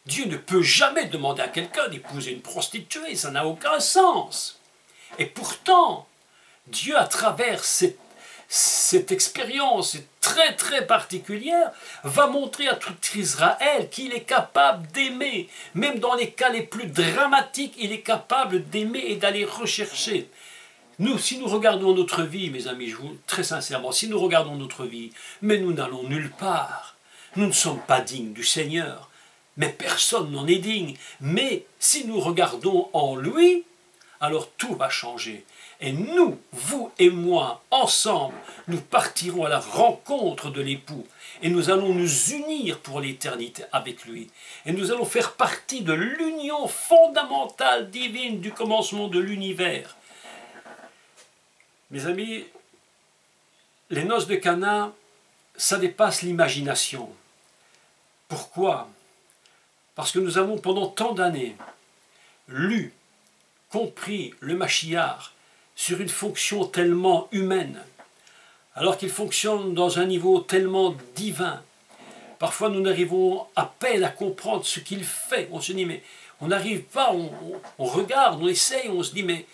Dieu ne peut jamais demander à quelqu'un d'épouser une prostituée, ça n'a aucun sens. Et pourtant, Dieu, à travers cette expérience très très particulière, va montrer à tout Israël qu'il est capable d'aimer. Même dans les cas les plus dramatiques, il est capable d'aimer et d'aller rechercher. Nous, si nous regardons notre vie, mes amis, très sincèrement, si nous regardons notre vie, mais nous n'allons nulle part. Nous ne sommes pas dignes du Seigneur, mais personne n'en est digne. Mais si nous regardons en lui, alors tout va changer. Et nous, vous et moi, ensemble, nous partirons à la rencontre de l'époux. Et nous allons nous unir pour l'éternité avec lui. Et nous allons faire partie de l'union fondamentale divine du commencement de l'univers. Mes amis, les noces de Cana, ça dépasse l'imagination. Pourquoi? Parce que nous avons pendant tant d'années lu, compris le Mashiach sur une fonction tellement humaine, alors qu'il fonctionne dans un niveau tellement divin. Parfois nous n'arrivons à peine à comprendre ce qu'il fait. On se dit, mais on n'arrive pas, on regarde, on essaye, on se dit, mais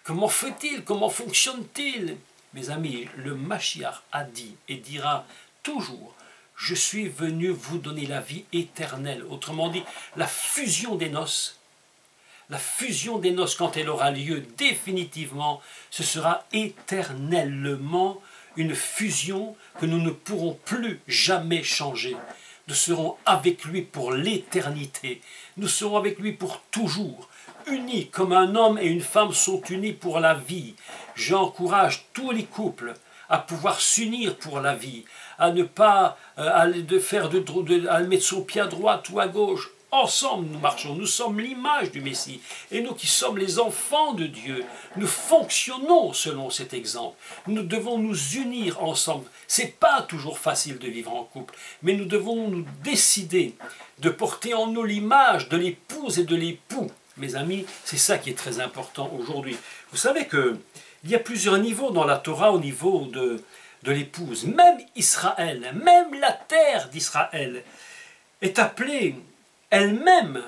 comment fait-il? Comment fonctionne-t-il? Mes amis, le Mashiach a dit et dira toujours, je suis venu vous donner la vie éternelle. Autrement dit, la fusion des noces. La fusion des noces, quand elle aura lieu définitivement, ce sera éternellement une fusion que nous ne pourrons plus jamais changer. Nous serons avec lui pour l'éternité. Nous serons avec lui pour toujours. Unis comme un homme et une femme sont unis pour la vie. J'encourage tous les couples à pouvoir s'unir pour la vie, à ne pas à mettre son pied à droite ou à gauche. Ensemble nous marchons, nous sommes l'image du Messie. Et nous qui sommes les enfants de Dieu, nous fonctionnons selon cet exemple. Nous devons nous unir ensemble. Ce n'est pas toujours facile de vivre en couple, mais nous devons nous décider de porter en nous l'image de l'épouse et de l'époux. Mes amis, c'est ça qui est très important aujourd'hui. Vous savez qu'il y a plusieurs niveaux dans la Torah au niveau de l'épouse. Même Israël, même la terre d'Israël est appelée elle-même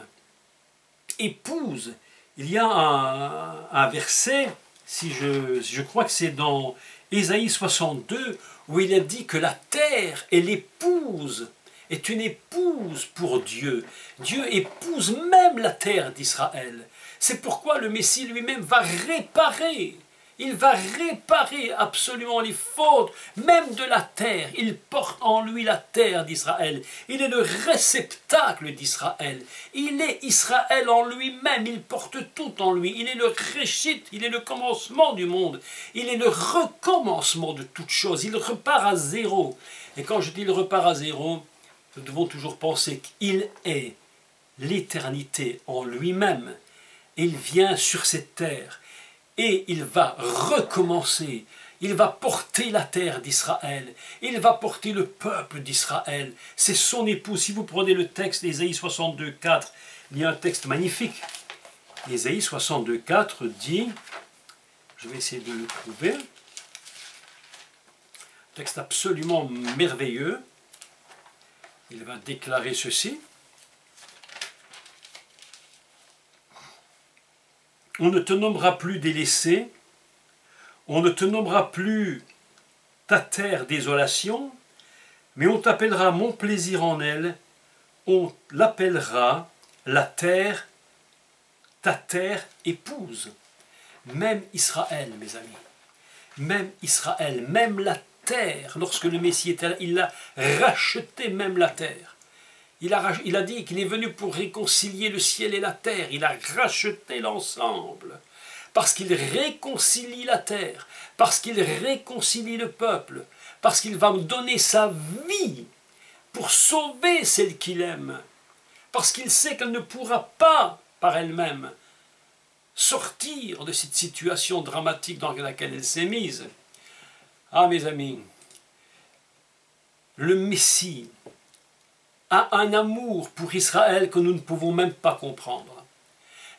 épouse. Il y a un verset, je crois que c'est dans Ésaïe 62, où il est dit que la terre est l'épouse, est une épouse pour Dieu. Dieu épouse même la terre d'Israël. C'est pourquoi le Messie lui-même va réparer. Il va réparer absolument les fautes, même de la terre. Il porte en lui la terre d'Israël. Il est le réceptacle d'Israël. Il est Israël en lui-même. Il porte tout en lui. Il est le réchit, il est le commencement du monde. Il est le recommencement de toutes choses. Il repart à zéro. Et quand je dis il repart à zéro, nous devons toujours penser qu'il est l'éternité en lui-même. Il vient sur cette terre. Et il va recommencer, il va porter la terre d'Israël, il va porter le peuple d'Israël. C'est son époux. Si vous prenez le texte d'Ésaïe 62, 4, il y a un texte magnifique. Ésaïe 62, 4 dit, je vais essayer de le trouver, un texte absolument merveilleux. Il va déclarer ceci. On ne te nommera plus délaissé, on ne te nommera plus ta terre désolation, mais on t'appellera mon plaisir en elle, on l'appellera la terre, ta terre épouse. Même Israël, mes amis, même Israël, même la terre, lorsque le Messie était là, il a racheté même la terre. Il a dit qu'il est venu pour réconcilier le ciel et la terre. Il a racheté l'ensemble. Parce qu'il réconcilie la terre. Parce qu'il réconcilie le peuple. Parce qu'il va donner sa vie pour sauver celle qu'il aime. Parce qu'il sait qu'elle ne pourra pas, par elle-même, sortir de cette situation dramatique dans laquelle elle s'est mise. Ah, mes amis, le Messie a un amour pour Israël que nous ne pouvons même pas comprendre.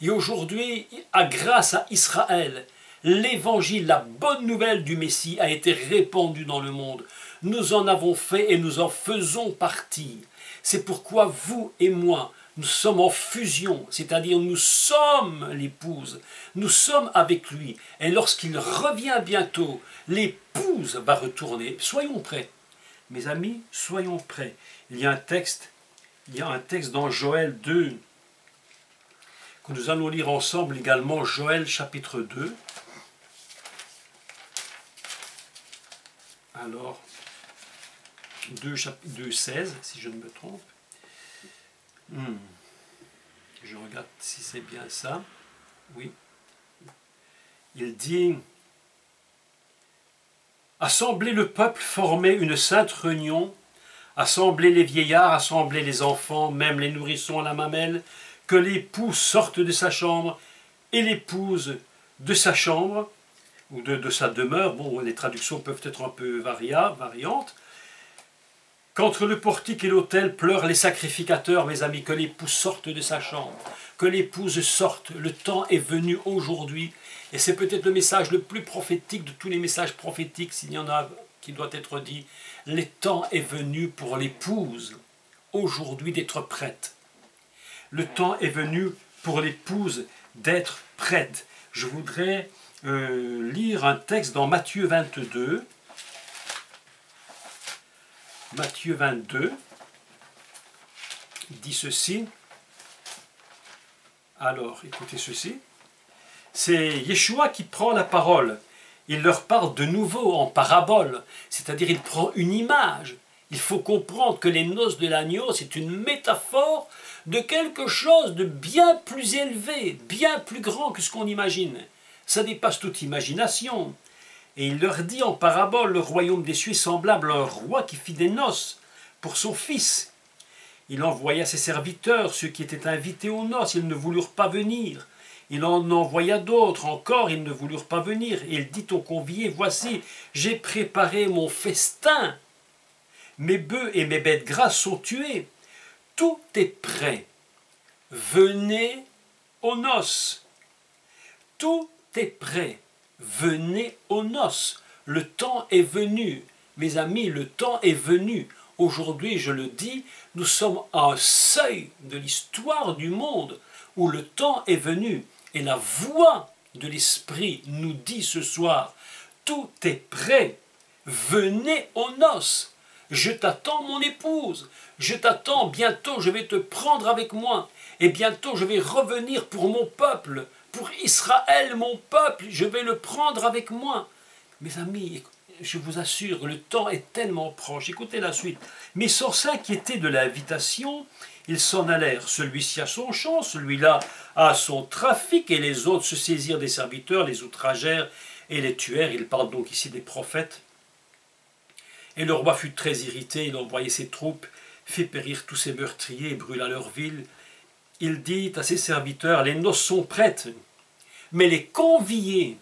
Et aujourd'hui, grâce à Israël, l'évangile, la bonne nouvelle du Messie a été répandue dans le monde. Nous en avons fait et nous en faisons partie. C'est pourquoi vous et moi, nous sommes en fusion, c'est-à-dire nous sommes l'épouse, nous sommes avec lui. Et lorsqu'il revient bientôt, l'épouse va retourner. Soyons prêts. Mes amis, soyons prêts. Il y a un texte dans Joël 2 que nous allons lire ensemble également, Joël chapitre 2. Alors, 2,16, si je ne me trompe. Je regarde si c'est bien ça. Oui. Il dit: Assemblez le peuple, formez une sainte réunion, assemblez les vieillards, assemblez les enfants, même les nourrissons à la mamelle, que l'époux sorte de sa chambre et l'épouse de sa chambre, ou de sa demeure. Bon, les traductions peuvent être un peu variantes. Qu'entre le portique et l'autel pleurent les sacrificateurs, mes amis, que l'époux sorte de sa chambre, que l'épouse sorte. Le temps est venu aujourd'hui, et c'est peut-être le message le plus prophétique de tous les messages prophétiques, s'il y en a qui doit être dit. Le temps est venu pour l'épouse, aujourd'hui, d'être prête. Le temps est venu pour l'épouse d'être prête. Je voudrais lire un texte dans Matthieu 22. Matthieu 22 dit ceci. Alors, écoutez ceci. C'est Yeshua qui prend la parole. Il leur parle de nouveau en parabole, c'est-à-dire il prend une image. Il faut comprendre que les noces de l'agneau, c'est une métaphore de quelque chose de bien plus élevé, bien plus grand que ce qu'on imagine. Ça dépasse toute imagination. Et il leur dit en parabole: le royaume des cieux est semblable à un roi qui fit des noces pour son fils. Il envoya ses serviteurs, ceux qui étaient invités aux noces, ils ne voulurent pas venir. Il en envoya d'autres encore, ils ne voulurent pas venir. Et il dit aux conviés: voici, j'ai préparé mon festin. Mes bœufs et mes bêtes grasses sont tués. Tout est prêt. Venez aux noces. Tout est prêt. Venez aux noces. Le temps est venu. Mes amis, le temps est venu. Aujourd'hui, je le dis, nous sommes à un seuil de l'histoire du monde où le temps est venu. Et la voix de l'Esprit nous dit ce soir: tout est prêt. Venez aux noces. Je t'attends, mon épouse. Je t'attends. Bientôt, je vais te prendre avec moi. Et bientôt, je vais revenir pour mon peuple. Pour Israël, mon peuple, je vais le prendre avec moi. Mes amis, je vous assure, le temps est tellement proche. Écoutez la suite. Mais sans s'inquiéter de l'invitation, ils s'en allèrent. Celui-ci a son champ, celui-là a son trafic, et les autres se saisirent des serviteurs, les outragèrent et les tuèrent. Il parle donc ici des prophètes. Et le roi fut très irrité, il envoya ses troupes, fit périr tous ses meurtriers et brûla leur ville. Il dit à ses serviteurs: les noces sont prêtes, mais les conviés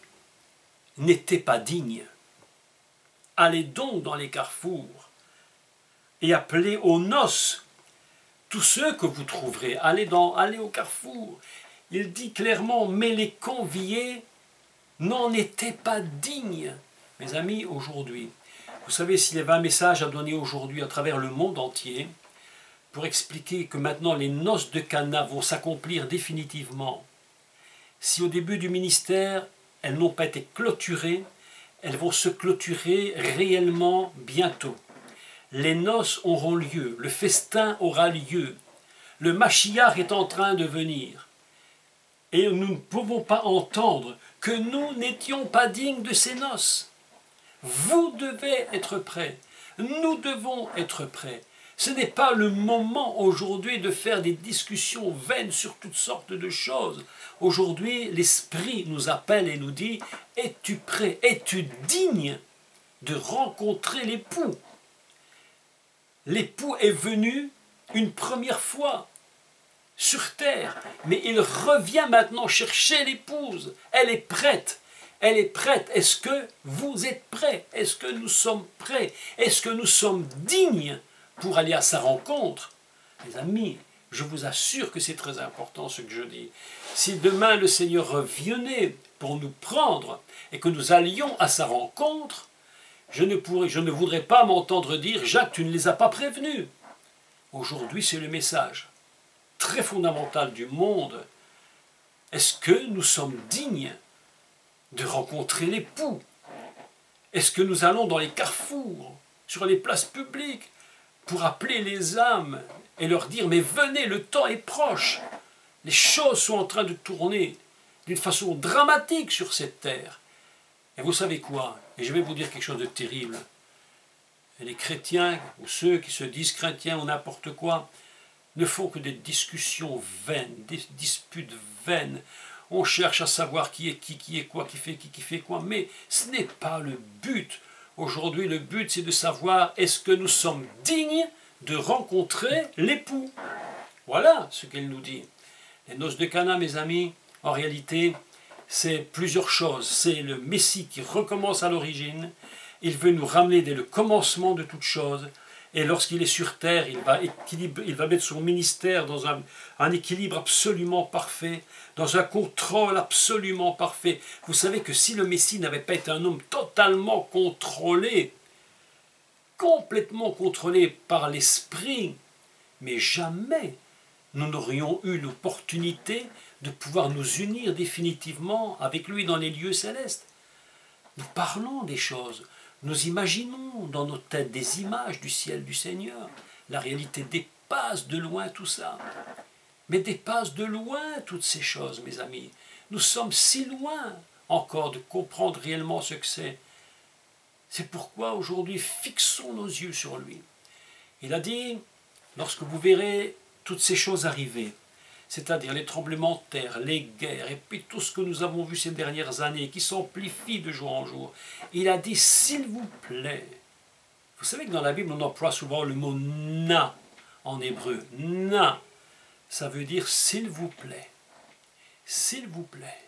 n'étaient pas dignes. Allez donc dans les carrefours et appelez aux noces tous ceux que vous trouverez. Allez au carrefour. Il dit clairement: mais les conviés n'en étaient pas dignes. Mes amis, aujourd'hui, vous savez, s'il y avait un message à donner aujourd'hui à travers le monde entier, pour expliquer que maintenant les noces de Cana vont s'accomplir définitivement. Si au début du ministère, elles n'ont pas été clôturées, elles vont se clôturer réellement bientôt. Les noces auront lieu, le festin aura lieu, le Mashiach est en train de venir. Et nous ne pouvons pas entendre que nous n'étions pas dignes de ces noces. Vous devez être prêts, nous devons être prêts. Ce n'est pas le moment aujourd'hui de faire des discussions vaines sur toutes sortes de choses. Aujourd'hui, l'Esprit nous appelle et nous dit: es-tu prêt, es-tu digne de rencontrer l'époux? L'époux est venu une première fois sur terre, mais il revient maintenant chercher l'épouse. Elle est prête. Elle est prête. Est-ce que vous êtes prêts? Est-ce que nous sommes prêts? Est-ce que nous sommes dignes pour aller à sa rencontre? Les amis, je vous assure que c'est très important ce que je dis. Si demain le Seigneur revenait pour nous prendre et que nous allions à sa rencontre, je ne voudrais pas m'entendre dire: Jacques, tu ne les as pas prévenus. Aujourd'hui, c'est le message très fondamental du monde. Est-ce que nous sommes dignes de rencontrer l'époux? Est-ce que nous allons dans les carrefours, sur les places publiques, pour appeler les âmes et leur dire: mais venez, le temps est proche. Les choses sont en train de tourner d'une façon dramatique sur cette terre. Et vous savez quoi? Et je vais vous dire quelque chose de terrible. Et les chrétiens, ou ceux qui se disent chrétiens ou n'importe quoi, ne font que des discussions vaines, des disputes vaines. On cherche à savoir qui est quoi, qui fait quoi, mais ce n'est pas le but. Aujourd'hui, le but, c'est de savoir est-ce que nous sommes dignes de rencontrer l'époux. Voilà ce qu'elle nous dit. Les noces de Cana, mes amis, en réalité, c'est plusieurs choses. C'est le Messie qui recommence à l'origine. Il veut nous ramener dès le commencement de toute chose. Et lorsqu'il est sur terre, il va mettre son ministère dans un équilibre absolument parfait, dans un contrôle absolument parfait. Vous savez que si le Messie n'avait pas été un homme totalement contrôlé, complètement contrôlé par l'esprit, mais jamais nous n'aurions eu l'opportunité de pouvoir nous unir définitivement avec lui dans les lieux célestes. Nous parlons des choses, nous imaginons dans nos têtes des images du ciel du Seigneur. La réalité dépasse de loin tout ça, mais dépasse de loin toutes ces choses, mes amis. Nous sommes si loin encore de comprendre réellement ce que c'est. C'est pourquoi aujourd'hui, fixons nos yeux sur lui. Il a dit, lorsque vous verrez toutes ces choses arriver, c'est-à-dire les tremblements de terre, les guerres, et puis tout ce que nous avons vu ces dernières années, qui s'amplifie de jour en jour, il a dit, s'il vous plaît, vous savez que dans la Bible, on emploie souvent le mot « na » en hébreu. « Na », ça veut dire « s'il vous plaît ». S'il vous plaît,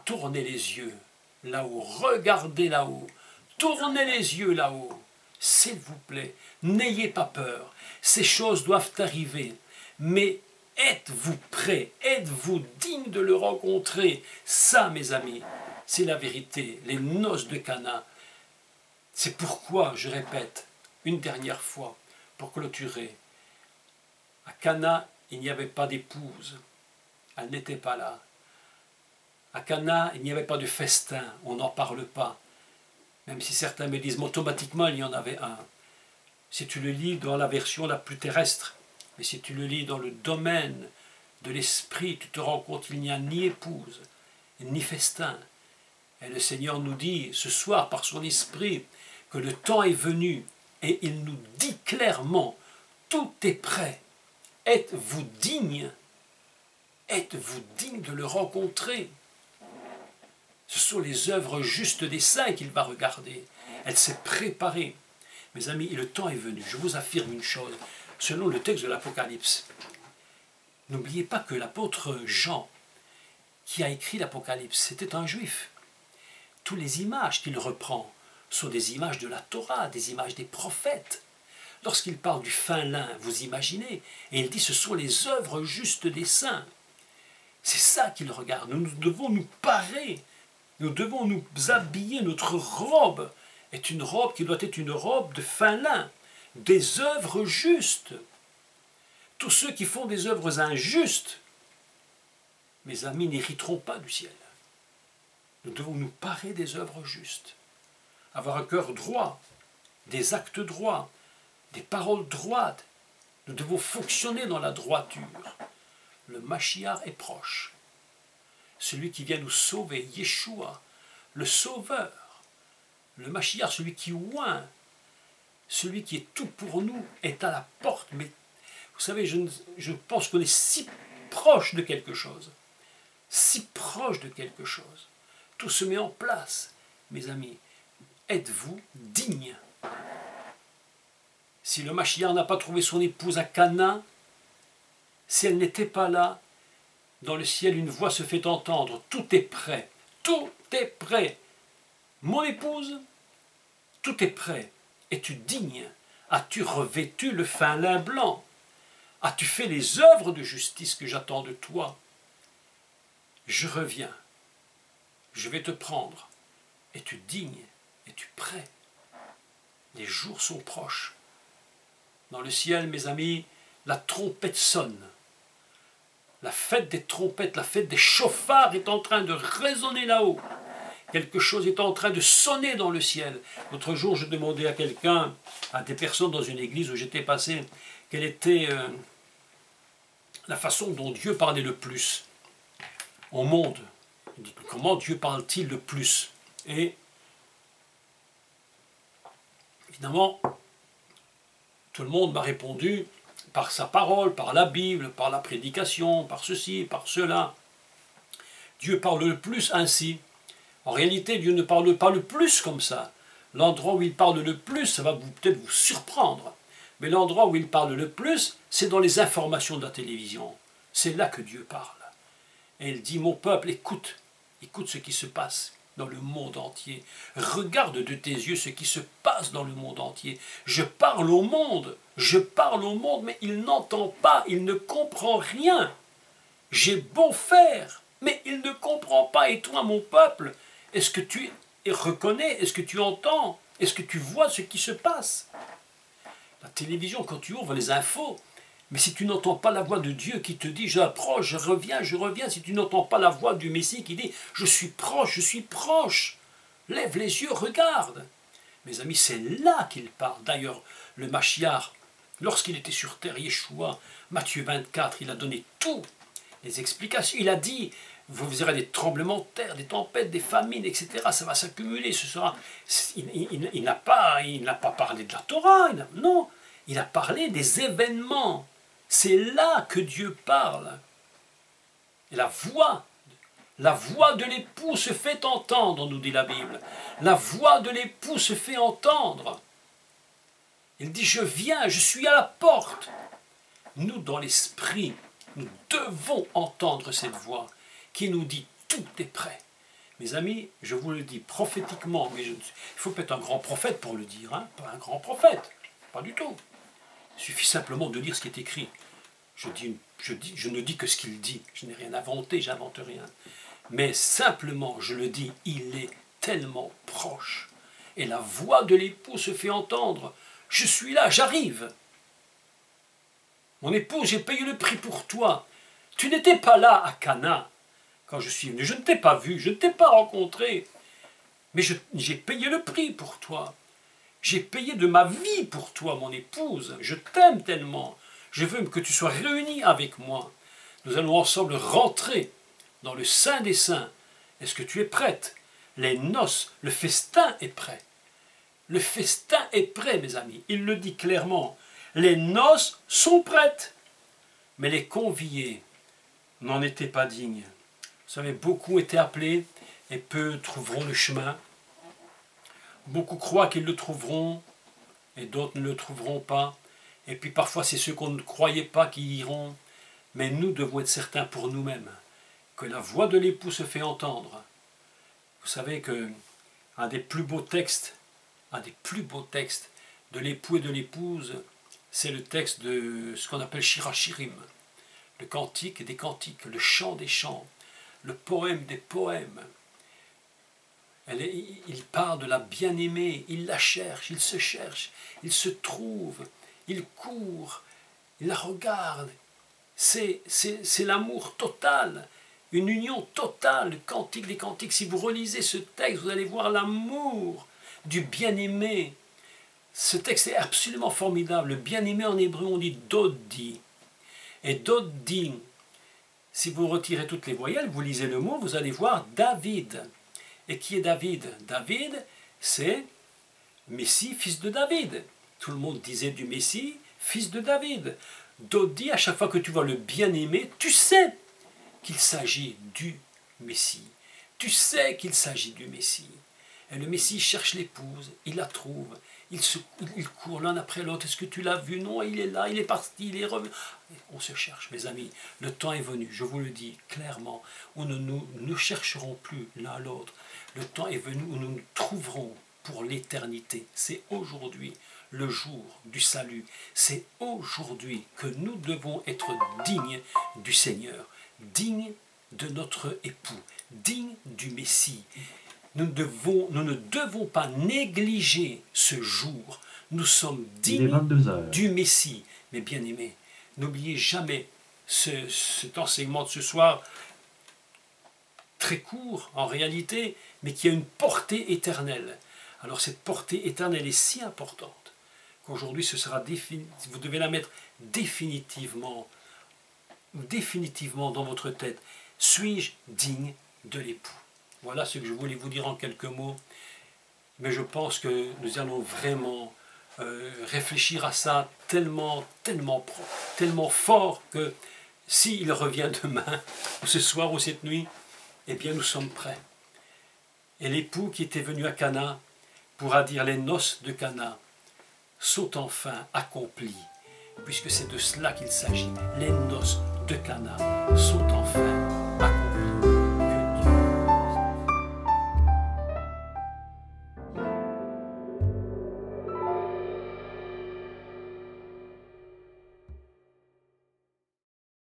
tournez les yeux là-haut, regardez là-haut, tournez les yeux là-haut, s'il vous plaît, n'ayez pas peur, ces choses doivent arriver, mais êtes-vous prêts, êtes-vous dignes de le rencontrer? Ça, mes amis, c'est la vérité, les noces de Cana. C'est pourquoi, je répète, une dernière fois, pour clôturer, à Cana, il n'y avait pas d'épouse, elle n'était pas là. À Cana, il n'y avait pas de festin, on n'en parle pas. Même si certains me disent automatiquement il y en avait un. Si tu le lis dans la version la plus terrestre, mais si tu le lis dans le domaine de l'esprit, tu te rends compte qu'il n'y a ni épouse, ni festin. Et le Seigneur nous dit ce soir par son esprit que le temps est venu et il nous dit clairement, tout est prêt. Êtes-vous digne? Êtes-vous digne de le rencontrer? Ce sont les œuvres justes des saints qu'il va regarder. Elle s'est préparée. Mes amis, et le temps est venu. Je vous affirme une chose, selon le texte de l'Apocalypse. N'oubliez pas que l'apôtre Jean, qui a écrit l'Apocalypse, c'était un juif. Toutes les images qu'il reprend sont des images de la Torah, des images des prophètes. Lorsqu'il parle du fin lin, vous imaginez, et il dit ce sont les œuvres justes des saints. C'est ça qu'il regarde. Nous devons nous parer. Nous devons nous habiller. Notre robe est une robe qui doit être une robe de fin lin, des œuvres justes. Tous ceux qui font des œuvres injustes, mes amis, n'hériteront pas du ciel. Nous devons nous parer des œuvres justes, avoir un cœur droit, des actes droits, des paroles droites. Nous devons fonctionner dans la droiture. Le Mashiach est proche. Celui qui vient nous sauver, Yeshua, le Sauveur, le Mashiach, celui qui oint, celui qui est tout pour nous, est à la porte. Mais vous savez, je pense qu'on est si proche de quelque chose, si proche de quelque chose. Tout se met en place, mes amis. Êtes-vous dignes? Si le Mashiach n'a pas trouvé son épouse à Cana, si elle n'était pas là, dans le ciel, une voix se fait entendre. Tout est prêt. Tout est prêt. Mon épouse, tout est prêt. Es-tu digne? As-tu revêtu le fin lin blanc? As-tu fait les œuvres de justice que j'attends de toi? Je reviens. Je vais te prendre. Es-tu digne? Es-tu prêt? Les jours sont proches. Dans le ciel, mes amis, la trompette sonne. La fête des trompettes, la fête des chauffards est en train de résonner là-haut. Quelque chose est en train de sonner dans le ciel. L'autre jour, je demandais à quelqu'un, à des personnes dans une église où j'étais passé, quelle était la façon dont Dieu parlait le plus au monde. Il dit, comment Dieu parle-t-il le plus? Et Évidemment, tout le monde m'a répondu par sa parole, par la Bible, par la prédication, par ceci, par cela. Dieu parle le plus ainsi. En réalité, Dieu ne parle pas le plus comme ça. L'endroit où il parle le plus, ça va peut-être vous surprendre. Mais l'endroit où il parle le plus, c'est dans les informations de la télévision. C'est là que Dieu parle. Et il dit, mon peuple, écoute, écoute ce qui se passe dans le monde entier. Regarde de tes yeux ce qui se passe dans le monde entier. Je parle au monde, mais il n'entend pas, il ne comprend rien. J'ai beau faire, mais il ne comprend pas. Et toi, mon peuple, est-ce que tu reconnais, est-ce que tu entends, est-ce que tu vois ce qui se passe? La télévision, quand tu ouvres les infos, mais si tu n'entends pas la voix de Dieu qui te dit « j'approche, je reviens », si tu n'entends pas la voix du Messie qui dit « je suis proche », lève les yeux, regarde. Mes amis, c'est là qu'il parle. D'ailleurs, le Machiar, lorsqu'il était sur terre, Yeshua, Matthieu 24, il a donné tout, les explications. Il a dit « vous verrez des tremblements de terre, des tempêtes, des famines, etc. Ça va s'accumuler, ce sera... » Il n'a pas parlé de la Torah, non, il a parlé des événements. C'est là que Dieu parle. Et la voix de l'époux se fait entendre, nous dit la Bible. La voix de l'époux se fait entendre. Il dit, je viens, je suis à la porte. Nous, dans l'esprit, nous devons entendre cette voix qui nous dit, tout est prêt. Mes amis, je vous le dis prophétiquement, mais il faut peut-être un grand prophète pour le dire, hein, pas un grand prophète, pas du tout. Il suffit simplement de lire ce qui est écrit. Je ne dis que ce qu'il dit. Je n'ai rien inventé, j'invente rien. Mais simplement, je le dis, il est tellement proche. Et la voix de l'époux se fait entendre. Je suis là, j'arrive. Mon époux, j'ai payé le prix pour toi. Tu n'étais pas là à Cana quand je suis venu. Je ne t'ai pas vu, je ne t'ai pas rencontré. Mais j'ai payé le prix pour toi. J'ai payé de ma vie pour toi, mon épouse. Je t'aime tellement. Je veux que tu sois réunie avec moi. Nous allons ensemble rentrer dans le Saint des Saints. Est-ce que tu es prête? Les noces, le festin est prêt. Le festin est prêt, mes amis. Il le dit clairement. Les noces sont prêtes. Mais les conviés n'en étaient pas dignes. Vous savez, beaucoup étaient appelés et peu trouveront le chemin. Beaucoup croient qu'ils le trouveront et d'autres ne le trouveront pas. Et puis parfois c'est ceux qu'on ne croyait pas qui iront. Mais nous devons être certains pour nous-mêmes que la voix de l'époux se fait entendre. Vous savez que un des plus beaux textes de l'époux et de l'épouse, c'est le texte de ce qu'on appelle Shirachirim, le cantique des cantiques, le chant des chants, le poème des poèmes. Il parle de la bien-aimée, il la cherche, il se trouve, il court, il la regarde. C'est l'amour total, une union totale, le cantique des cantiques. Si vous relisez ce texte, vous allez voir l'amour du bien-aimé. Ce texte est absolument formidable. Le bien-aimé en hébreu, on dit Dodi. Et Dodi, si vous retirez toutes les voyelles, vous lisez le mot, vous allez voir David. Et qui est David? David, c'est Messie, fils de David. Tout le monde disait du Messie, fils de David. Dodi, à chaque fois que tu vois le bien-aimé, tu sais qu'il s'agit du Messie. Tu sais qu'il s'agit du Messie. Et le Messie cherche l'épouse, il la trouve, il court l'un après l'autre. Est-ce que tu l'as vu? Non, il est là, il est parti, il est revenu. On se cherche, mes amis. Le temps est venu, je vous le dis clairement, où nous ne chercherons plus l'un l'autre. Le temps est venu où nous nous trouverons pour l'éternité. C'est aujourd'hui le jour du salut. C'est aujourd'hui que nous devons être dignes du Seigneur, dignes de notre époux, dignes du Messie. Nous ne devons pas négliger ce jour. Nous sommes dignes du Messie. Mais bien aimés, n'oubliez jamais cet enseignement de ce soir, très court en réalité, mais qui a une portée éternelle. Alors cette portée éternelle est si importante qu'aujourd'hui ce sera vous devez la mettre définitivement dans votre tête. Suis-je digne de l'époux? Voilà ce que je voulais vous dire en quelques mots, mais je pense que nous allons vraiment réfléchir à ça tellement fort que s'il revient demain, ou ce soir ou cette nuit, eh bien nous sommes prêts. Et l'époux qui était venu à Cana pourra dire les noces de Cana sont enfin accomplies, puisque c'est de cela qu'il s'agit. Les noces de Cana sont enfin